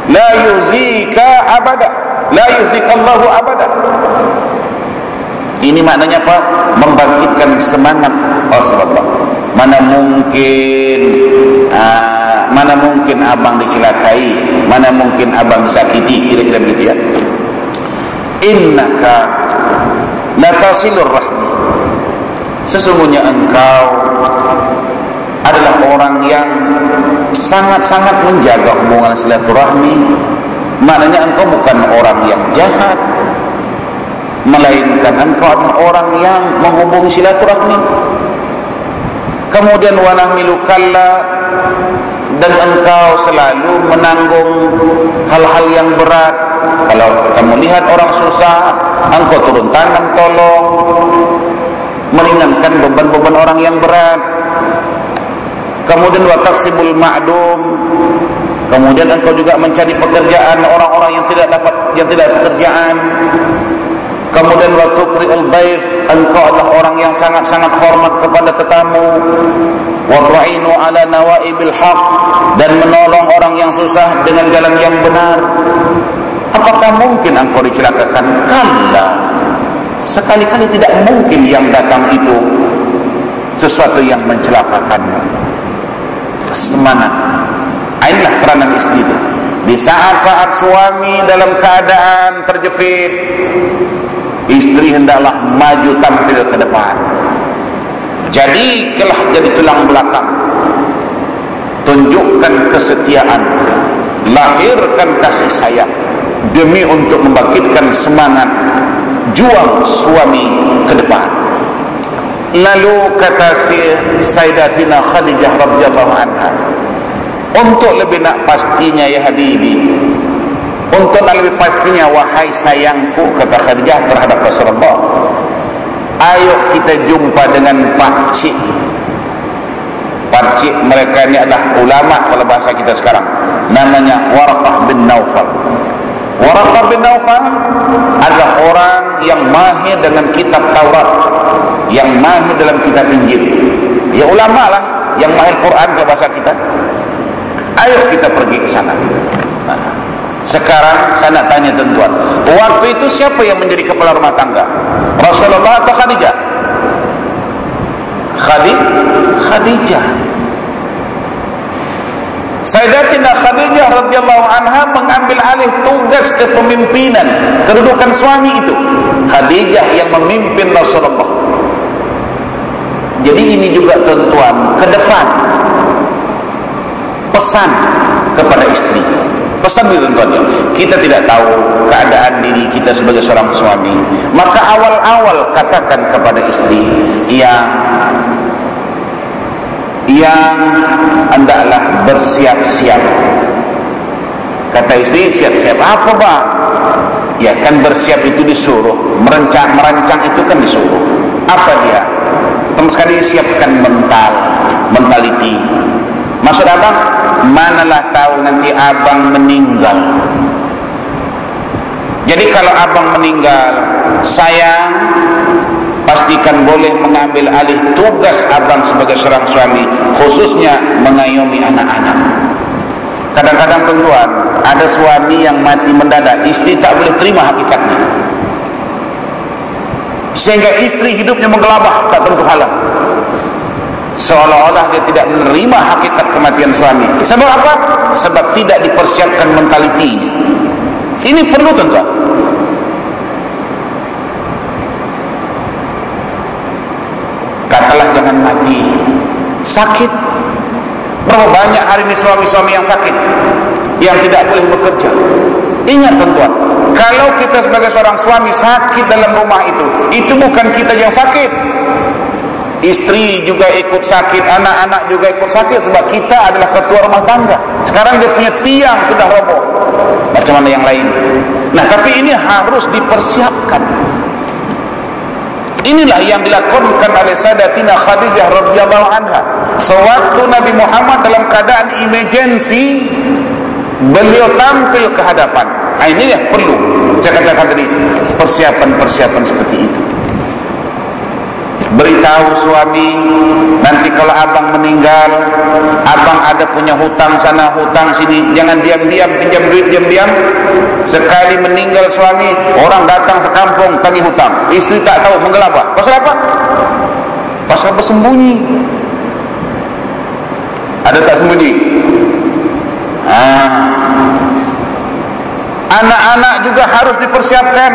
La yuzika abada, la yuzika Allahu abada. Ini maknanya apa? Membangkitkan semangat Rasulullah. Mana mungkin abang dicelakai, mana mungkin abang disakiti, kira-kira begitu ya. "Innaka latasilur rahmi." Sesungguhnya engkau adalah orang yang sangat-sangat menjaga hubungan silaturahmi. Maknanya engkau bukan orang yang jahat, melainkan engkau adalah orang yang menghubungi silaturahmi. Kemudian wa nahmilu kalla, dan engkau selalu menanggung hal-hal yang berat. Kalau kamu lihat orang susah, engkau turun tangan tolong, meringankan beban-beban orang yang berat. Kemudian wa taksibul ma'dum, kemudian engkau juga mencari pekerjaan orang-orang yang tidak pekerjaan. Kemudian wa tuqri'ul dhaif, engkau adalah orang yang sangat-sangat hormat kepada tetamu. Wa tu'inu ala nawaibil haq, dan menolong orang yang susah dengan jalan yang benar. Apakah mungkin engkau dicelakakan? Kalla, sekali-kali tidak mungkin yang datang itu sesuatu yang mencelakakanmu. Semangat. Inilah peranan istri itu. Di saat-saat suami dalam keadaan terjepit, istri hendaklah maju tampil ke depan. Jadi tulang belakang. Tunjukkan kesetiaan, lahirkan kasih sayang demi untuk membangkitkan semangat juang suami ke depan. Lalu kata Sayyidatina Khadijah radhiyallahu anha, untuk lebih nak pastinya ya Habibi, untuk lebih pastinya wahai sayangku, kata Khadijah terhadap Rasulullah, ayo kita jumpa dengan Pak Cik Parcik mereka ini adalah ulama kalau bahasa kita sekarang, namanya Waraqah bin Naufal. Waraqah bin Naufal adalah orang yang mahir dengan kitab Taurat, yang mahir dalam kitab Injil. Ya ulama lah yang mahir Quran kalau bahasa kita. Ayo kita pergi ke sana. Sekarang saya nak tanya tuan-tuan, waktu itu siapa yang menjadi kepala rumah tangga? Rasulullah atau Khadijah? Khadijah. Sayyidatina Khadijah radhiyallahu anha mengambil alih tugas kepemimpinan, kedudukan suami itu. Khadijah yang memimpin Rasulullah. Jadi ini juga tuan-tuan, ke depan pesan kepada istri. Pesan itu tuan-tuan, kita tidak tahu keadaan diri kita sebagai seorang suami, maka awal-awal katakan kepada istri yang hendaklah bersiap-siap. Kata istri, siap-siap apa bang? Ya kan bersiap itu disuruh, merancang itu kan disuruh. Apa dia? Pertama sekali siapkan mentality. Maksud abang, manalah tahu nanti abang meninggal. Jadi kalau abang meninggal, sayang, pastikan boleh mengambil alih tugas abang sebagai seorang suami, khususnya mengayomi anak-anak. Kadang-kadang tuan-tuan, ada suami yang mati mendadak, istri tak boleh terima hakikatnya, sehingga istri hidupnya menggelabah tak tentu halang, seolah-olah dia tidak menerima hakikat kematian suami. Sebab apa? Sebab tidak dipersiapkan mentalitinya. Ini perlu tuan-tuan. Katalah jangan mati, sakit. Berapa banyak hari ini suami-suami yang sakit, yang tidak boleh bekerja. Ingat tuan-tuan, kalau kita sebagai seorang suami sakit dalam rumah itu bukan kita yang sakit. Istri juga ikut sakit, anak-anak juga ikut sakit, sebab kita adalah ketua rumah tangga. Sekarang dia punya tiang sudah roboh, macam mana yang lain. Nah, tapi ini harus dipersiapkan. Inilah yang dilakukan oleh Sayyidatina Khadijah radhiyallahu anha. Sewaktu Nabi Muhammad dalam keadaan emergency, beliau tampil ke hadapan. Nah, ini yang perlu saya katakan tadi, persiapan-persiapan seperti itu. Beritahu suami, nanti kalau abang meninggal, abang ada punya hutang sana, hutang sini, jangan diam-diam pinjam duit diam-diam. Sekali meninggal suami, orang datang sekampung tagih hutang, istri tak tahu, menggelabah. Pasal apa? Pasal bersembunyi. Ada tak sembunyi? Anak-anak juga harus dipersiapkan.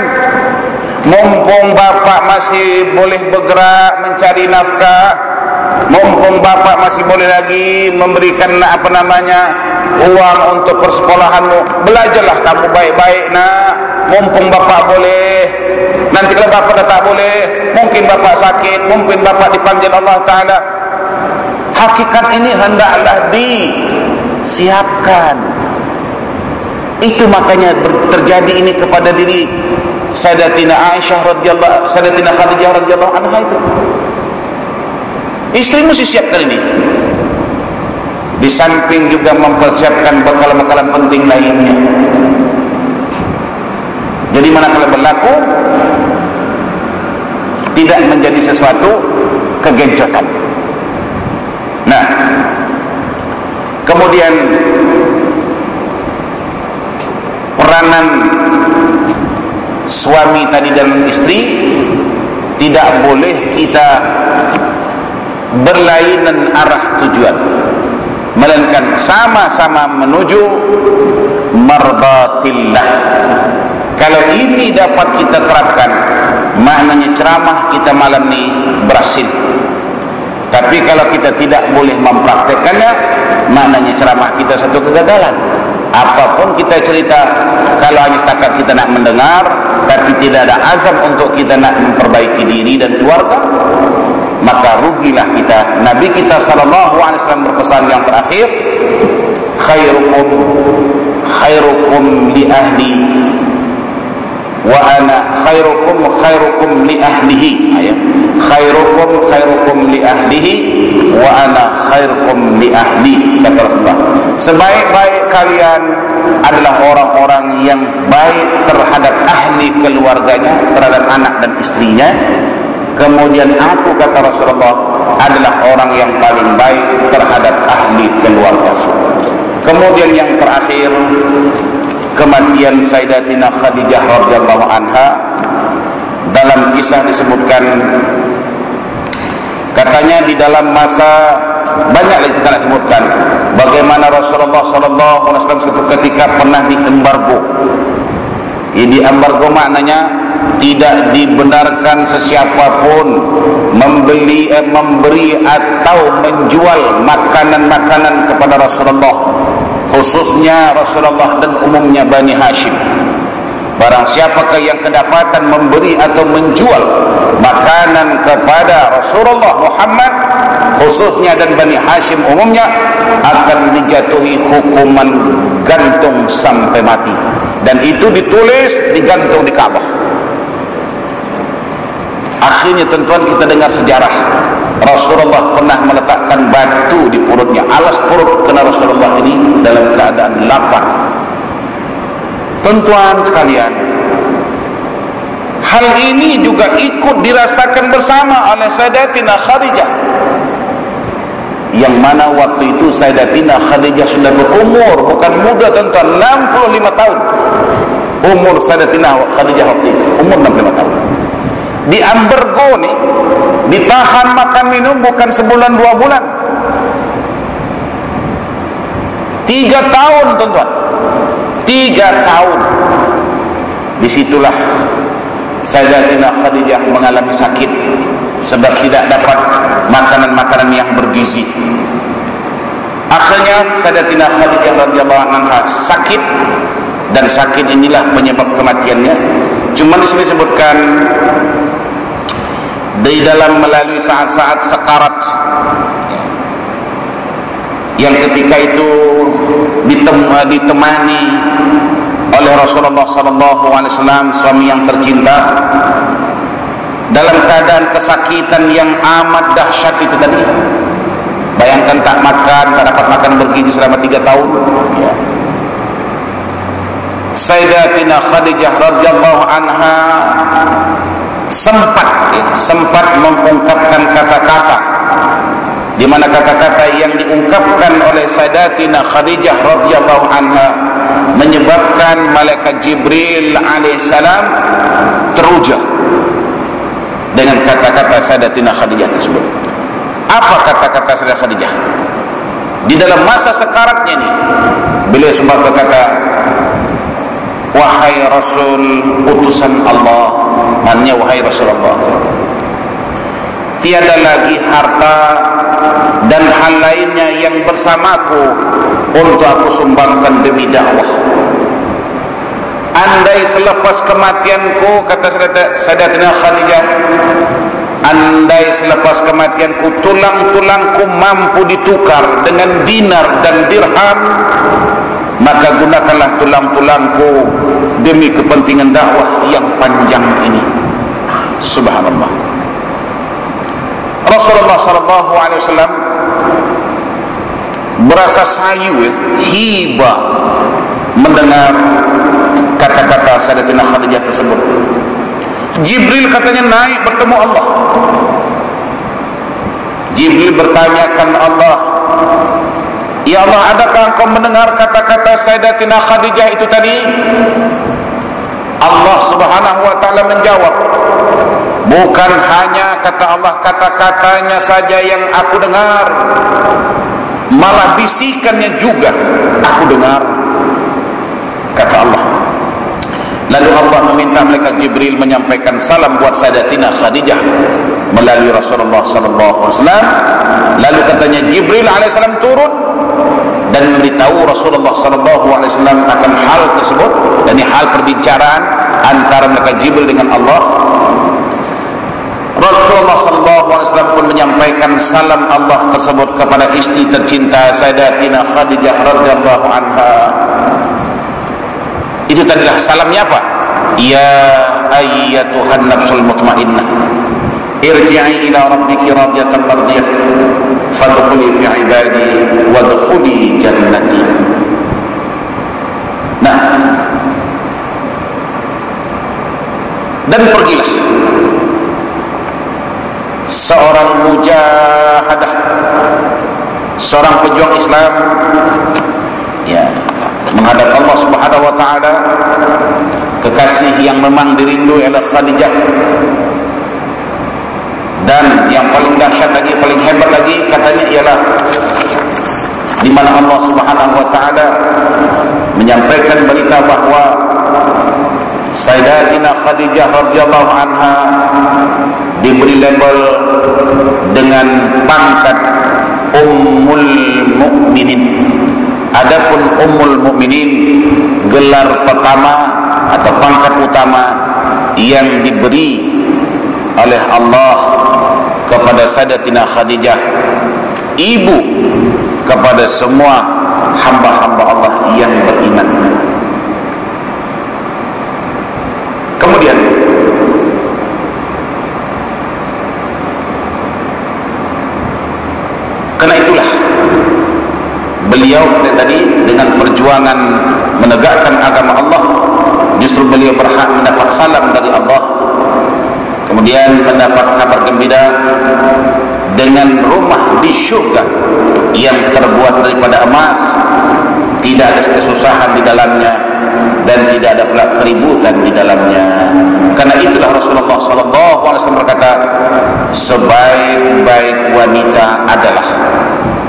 Mumpung bapak masih boleh bergerak mencari nafkah, mumpung bapak masih boleh lagi memberikan uang untuk persekolahanmu, belajarlah kamu baik-baik nak. Mumpung bapak boleh. Nanti kalau bapak dah tak boleh, mungkin bapak sakit, mungkin bapak dipanggil Allah Ta'ala. Hakikat ini hendaklah disiapkan. Itu makanya terjadi ini kepada diri Sayyidatina Khadijah radhiyallahu anha itu. Istri mesti siapkan ini. Di samping juga mempersiapkan bekal-bekalan penting lainnya. Jadi manakala berlaku, tidak menjadi sesuatu kegencotan. Nah, kemudian peranan suami tadi dan istri tidak boleh kita berlainan arah tujuan, melainkan sama-sama menuju mardatillah. Kalau ini dapat kita terapkan, maknanya ceramah kita malam ini berhasil. Tapi kalau kita tidak boleh mempraktekannya, maknanya ceramah kita satu kegagalan. Apapun kita cerita, kalau hanya setakat kita nak mendengar, tapi tidak ada azam untuk kita nak memperbaiki diri dan keluarga, maka rugilah kita. Nabi kita SAW berpesan yang terakhir, khairukum li ahli wa ana ana khairukum li ahlihi, ayat khairukum li ahlihi wa ana khairukum li ahli, kata Rasulullah. Sebaik-baik kalian adalah orang-orang yang baik terhadap ahli keluarganya, terhadap anak dan istrinya. Kemudian aku, kata Rasulullah, adalah orang yang paling baik terhadap ahli keluarga. Kemudian yang terakhir, kematian Sayyidatina Khadijah radhiyallahu anha. Dalam kisah disebutkan, katanya di dalam masa, banyak lagi kita nak sebutkan bagaimana Rasulullah sallallahu alaihi wasallam suatu ketika pernah diembargo. Di embargo maknanya tidak dibenarkan sesiapapun memberi atau menjual makanan-makanan kepada Rasulullah, khususnya Rasulullah dan umumnya Bani Hashim. Barang siapakah yang kedapatan memberi atau menjual makanan kepada Rasulullah Muhammad, khususnya dan Bani Hashim umumnya, akan dijatuhi hukuman gantung sampai mati. Dan itu ditulis, digantung di Ka'bah. Akhirnya tentuan kita dengar sejarah, Rasulullah pernah meletakkan batu di perutnya, alas perut kena Rasulullah ini dalam keadaan lapar. Tuan-tuan sekalian, hal ini juga ikut dirasakan bersama oleh Sayyidatina Khadijah, yang mana waktu itu Sayyidatina Khadijah sudah berumur, bukan muda tuan-tuan, 65 tahun umur Sayyidatina Khadijah waktu itu, umur 65 tahun. Di embargo nih, ditahan makan minum bukan sebulan 2 bulan, 3 tahun tuan-tuan, 3 tahun. Disitulah Sayyidatina Khadijah mengalami sakit sebab tidak dapat makanan-makanan yang bergizi. Akhirnya Sayyidatina Khadijah radhiyallahu anha sakit, dan sakit inilah penyebab kematiannya. Cuma di sini disebutkan di dalam melalui saat-saat sekarat, yang ketika itu ditemani oleh Rasulullah sallallahu alaihi wasallam, suami yang tercinta, dalam keadaan kesakitan yang amat dahsyat itu tadi. Bayangkan tak makan, tak dapat makan bergizi selama 3 tahun, ya. Sayyidatina Khadijah radhiyallahu anha sempat mengungkapkan kata-kata, di mana kata-kata yang diungkapkan oleh Sayyidatina Khadijah radhiyallahu anha menyebabkan malaikat Jibril alaihissalam teruja dengan kata-kata Sayyidatina Khadijah tersebut. Apa kata-kata Sayyidatina Khadijah di dalam masa sekaratnya ini? Beliau sempat berkata, wahai Rasul utusan Allah, maknanya wahai Rasulullah, tiada lagi harta dan hal lainnya yang bersamaku untuk aku sumbangkan demi dakwah. Andai selepas kematianku, kata Sayyidatina Khadijah, andai selepas kematianku tulang-tulangku mampu ditukar dengan dinar dan dirham, maka gunakanlah tulang-tulangku demi kepentingan dakwah yang panjang ini. Subhanallah. Rasulullah sallallahu alaihi wasallam berasa sayu, hiba mendengar kata-kata Sayyidatina Khadijah tersebut. Jibril katanya naik bertemu Allah. Jibril bertanyakan Allah, ya Allah, adakah engkau mendengar kata-kata Sayyidatina Khadijah itu tadi? Allah subhanahu wa ta'ala menjawab, bukan hanya kata Allah kata-katanya saja yang aku dengar, malah bisikannya juga aku dengar, kata Allah. Lalu Allah meminta malaikat Jibril menyampaikan salam buat Sayyidatina Khadijah melalui Rasulullah sallallahu alaihi wasallam. Lalu katanya Jibril alaihissalam turun dan memberitahu Rasulullah sallallahu alaihi wasallam akan hal tersebut, dan ini hal perbicaraan antara malaikat Jibril dengan Allah. Rasulullah sallallahu alaihi wasallam pun menyampaikan salam Allah tersebut kepada istri tercinta Sayyidatina Khadijah radhiyallahu anha. Itu tadilah salamnya apa? Ya ayyatuhan nafsul mutmainnah irji'i ila rabbiki radiyatan mardiyah fadkhuli fi ibadi wadkhuli jannati. Nah, dan pergilah seorang mujahadah, seorang pejuang Islam, ya, menghadap Allah Subhanahu wa taala, kekasih yang memang dirindui oleh Khadijah. Dan yang paling dahsyat lagi, paling hebat lagi katanya ialah di mana Allah Subhanahu wa taala menyampaikan berita bahwa Sayyidatina Khadijah radhiyallahu anha diberi label dengan pangkat Ummul Mukminin. Adapun Ummul Mukminin gelar pertama atau pangkat utama yang diberi oleh Allah kepada Sayyidatina Khadijah, ibu kepada semua hamba-hamba Allah yang beriman. Kemudian karena itulah beliau tadi dengan perjuangan menegakkan agama Allah, justru beliau berhak mendapat salam dari Allah, kemudian mendapat kabar gembira dengan rumah di syurga yang terbuat daripada emas, tidak ada kesusahan di dalamnya dan tidak ada pula keributan di dalamnya. Karena itulah Rasulullah SAW berkata, sebaik-baik wanita adalah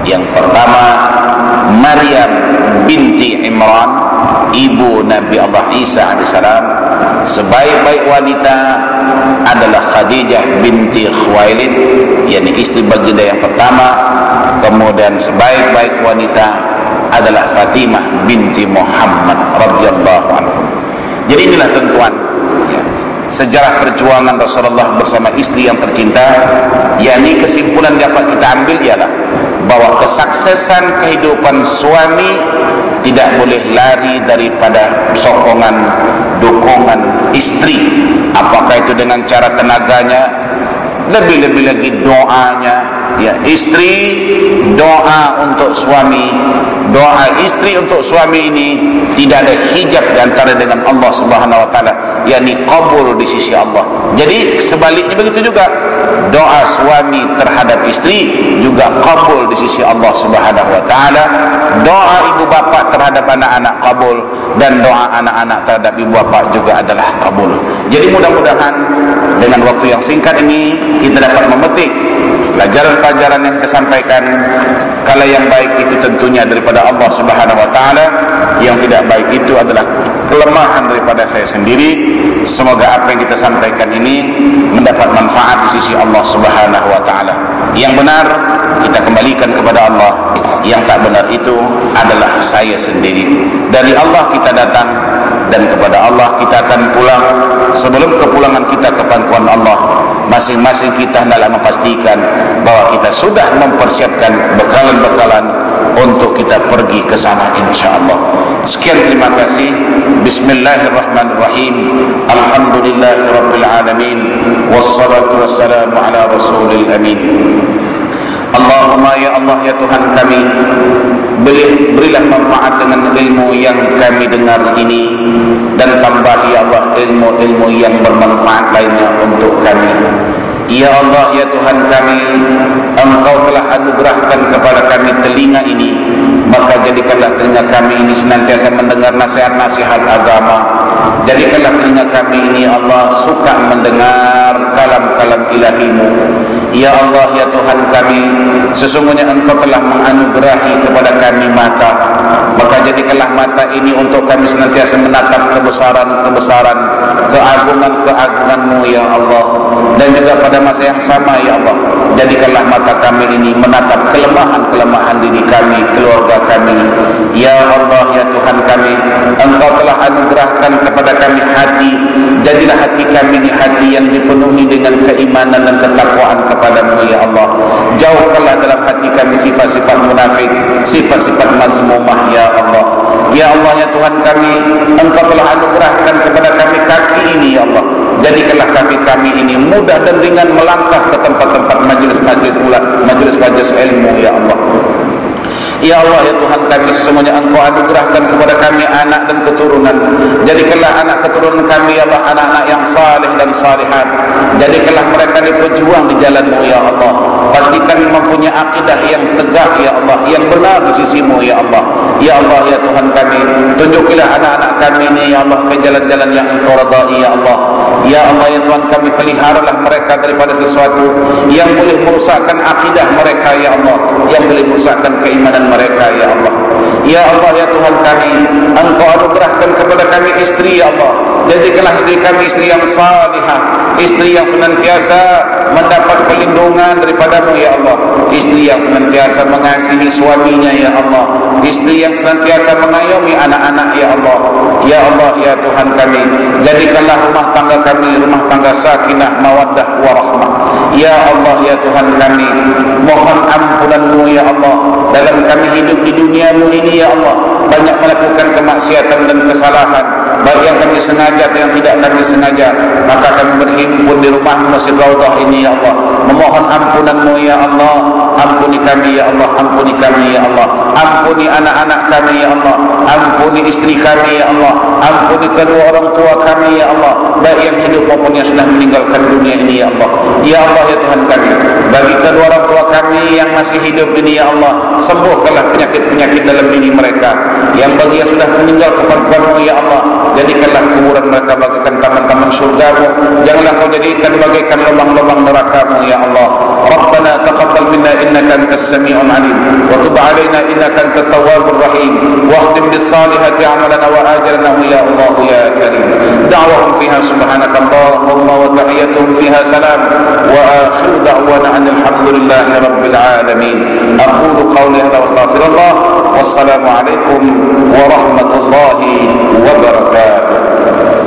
yang pertama Maryam binti Imran, ibu Nabi Allah Isa alaihissalam. Sebaik-baik wanita adalah Khadijah binti Khuwailid, yakni istri baginda yang pertama. Kemudian sebaik-baik wanita adalah Fatimah binti Muhammad radhiyallahu anhu. Jadi inilah tentuan sejarah perjuangan Rasulullah bersama istri yang tercinta, yakni kesimpulan dapat kita ambil ialah bahwa kesuksesan kehidupan suami tidak boleh lari daripada sokongan, dukungan istri, apakah itu dengan cara tenaganya, lebih-lebih lagi doanya. Ya, istri doa untuk suami, doa istri untuk suami ini tidak ada hijab di antara dengan Allah Subhanahu wa taala, yakni qabul di sisi Allah. Jadi sebaliknya begitu juga, doa suami terhadap istri juga qabul di sisi Allah Subhanahu wa taala. Doa ibu bapa terhadap anak-anak qabul, dan doa anak-anak terhadap ibu bapa juga adalah qabul. Jadi mudah-mudahan dengan waktu yang singkat ini kita dapat memetik pelajaran-pelajaran yang disampaikan. Kalau yang baik itu tentunya daripada Allah Subhanahu wa taala, yang tidak baik itu adalah kelemahan daripada saya sendiri. Semoga apa yang kita sampaikan ini mendapat manfaat di sisi Allah Subhanahu wa taala. Yang benar kita kembalikan kepada Allah, yang tak benar itu adalah saya sendiri. Dari Allah kita datang dan kepada Allah kita akan pulang. Sebelum kepulangan kita ke pangkuan Allah, masing-masing kita hendaklah memastikan bahwa kita sudah mempersiapkan bekalan-bekalan untuk kita pergi ke sana insyaallah. Sekian, terima kasih. Bismillahirrahmanirrahim. Alhamdulillahirabbil alamin, wassalatu wassalamu ala rasulil amin. Allahumma ya Allah ya Tuhan kami, berilah manfaat dengan ilmu yang kami dengar ini, dan tambah ya Allah ilmu-ilmu yang bermanfaat lainnya untuk kami. Ya Allah ya Tuhan kami, Engkau telah anugerahkan kepada kami telinga ini, maka jadikanlah telinga kami ini senantiasa mendengar nasihat-nasihat agama. Jadikanlah telinga kami ini Allah suka mendengar kalam-kalam ilahi-Mu. Ya Allah ya Tuhan kami, sesungguhnya Engkau telah menganugerahi kepada kami mata, maka jadikanlah mata ini untuk kami senantiasa menatap kebesaran-kebesaran, keagungan-keagungan-Mu ya Allah. Dan juga pada masa yang sama ya Allah, jadikanlah mata kami ini menatap kelemahan-kelemahan diri kami, keluarga kami. Ya Allah ya Tuhan kami, Engkau telah anugerahkan kepada kami hati. Jadilah hati kami ini hati yang dipenuhi dengan keimanan dan ketakwaan kepada-Mu ya Allah. Jauhkanlah dalam hati kami sifat-sifat munafik, sifat-sifat mazmumah ya Allah. Ya Allah ya Tuhan kami, Engkau telah anugerahkan kepada kami kaki ini ya Allah. mudah dan ringan melangkah ke tempat-tempat majlis-majlis ilmu ya Allah. Ya Allah, ya Tuhan kami, sesungguhnya Engkau anugerahkan kepada kami anak dan keturunan. Jadikanlah anak keturunan kami ya Allah anak-anak yang saleh dan salihat. Jadikanlah mereka berjuang di jalan-Mu ya Allah. Pastikan mempunyai akidah yang tegak ya Allah, yang benar di sisi-Mu ya Allah. Ya Allah, ya Tuhan kami, tunjukilah anak-anak kami ini ya Allah ke jalan-jalan yang Engkau redai ya Allah. Ya Allah, ya Tuhan kami, peliharalah mereka daripada sesuatu yang boleh merusakkan akidah mereka ya Allah, yang boleh merusakkan keimanan mereka ya Allah. Ya Allah, ya Tuhan kami, Engkau anugerahkan kepada kami istri ya Allah. Jadikanlah istri kami istri yang salihah, istri yang senantiasa mendapat perlindungan daripada-Mu ya Allah, istri yang senantiasa mengasihi suaminya ya Allah, istri yang senantiasa mengayomi anak-anak ya Allah. Ya Allah, ya Tuhan kami, jadikanlah rumah tangga kami rumah tangga sakinah, mawaddah, warahmah. Ya Allah, ya Tuhan kami, mohon ampunan-Mu ya Allah dalam kami hidup di dunia-Mu ini ya Allah. Banyak melakukan kemaksiatan dan kesalahan, baik yang kami sengaja atau yang tidak kami sengaja. Maka kami berhimpun di rumah Masjid Raudhah ini ya Allah, memohon ampunan-Mu ya Allah. Ampuni kami ya Allah, ampuni kami ya Allah, ampuni anak-anak kami ya Allah, ampuni istri kami ya Allah, ampuni kedua orang tua kami ya Allah, baik yang hidup maupun yang sudah meninggalkan dunia ini ya Allah. Ya Allah, ya Tuhan kami, bagi kedua orang tua kami yang masih hidup ini ya Allah, sembuhkanlah penyakit-penyakit dalam diri mereka. Yang bagi yang sudah meninggal kepangkuan-Mu ya Allah, jadikanlah kuburan mereka bagaikan taman-taman surga-Mu, janganlah Kau jadikan bagaikan lubang-lubang neraka-Mu ya Allah. Rabbana taqabbal minna innaka antas sami'ul alim wa tub 'alaina innaka antat tawwabur rahim wa khtim bis salihati 'amalana wa ajrana ya Allah ya karim. Da'wahum fiha subhanakallahumma wa tahiyyatuhum fiha salam wa akhiru da'wana alhamdulillahi rabbil alamin. Aqulu qawli hadha wa astaghfirullah. Wassalamu alaikum warahmatullahi wabarakatuh.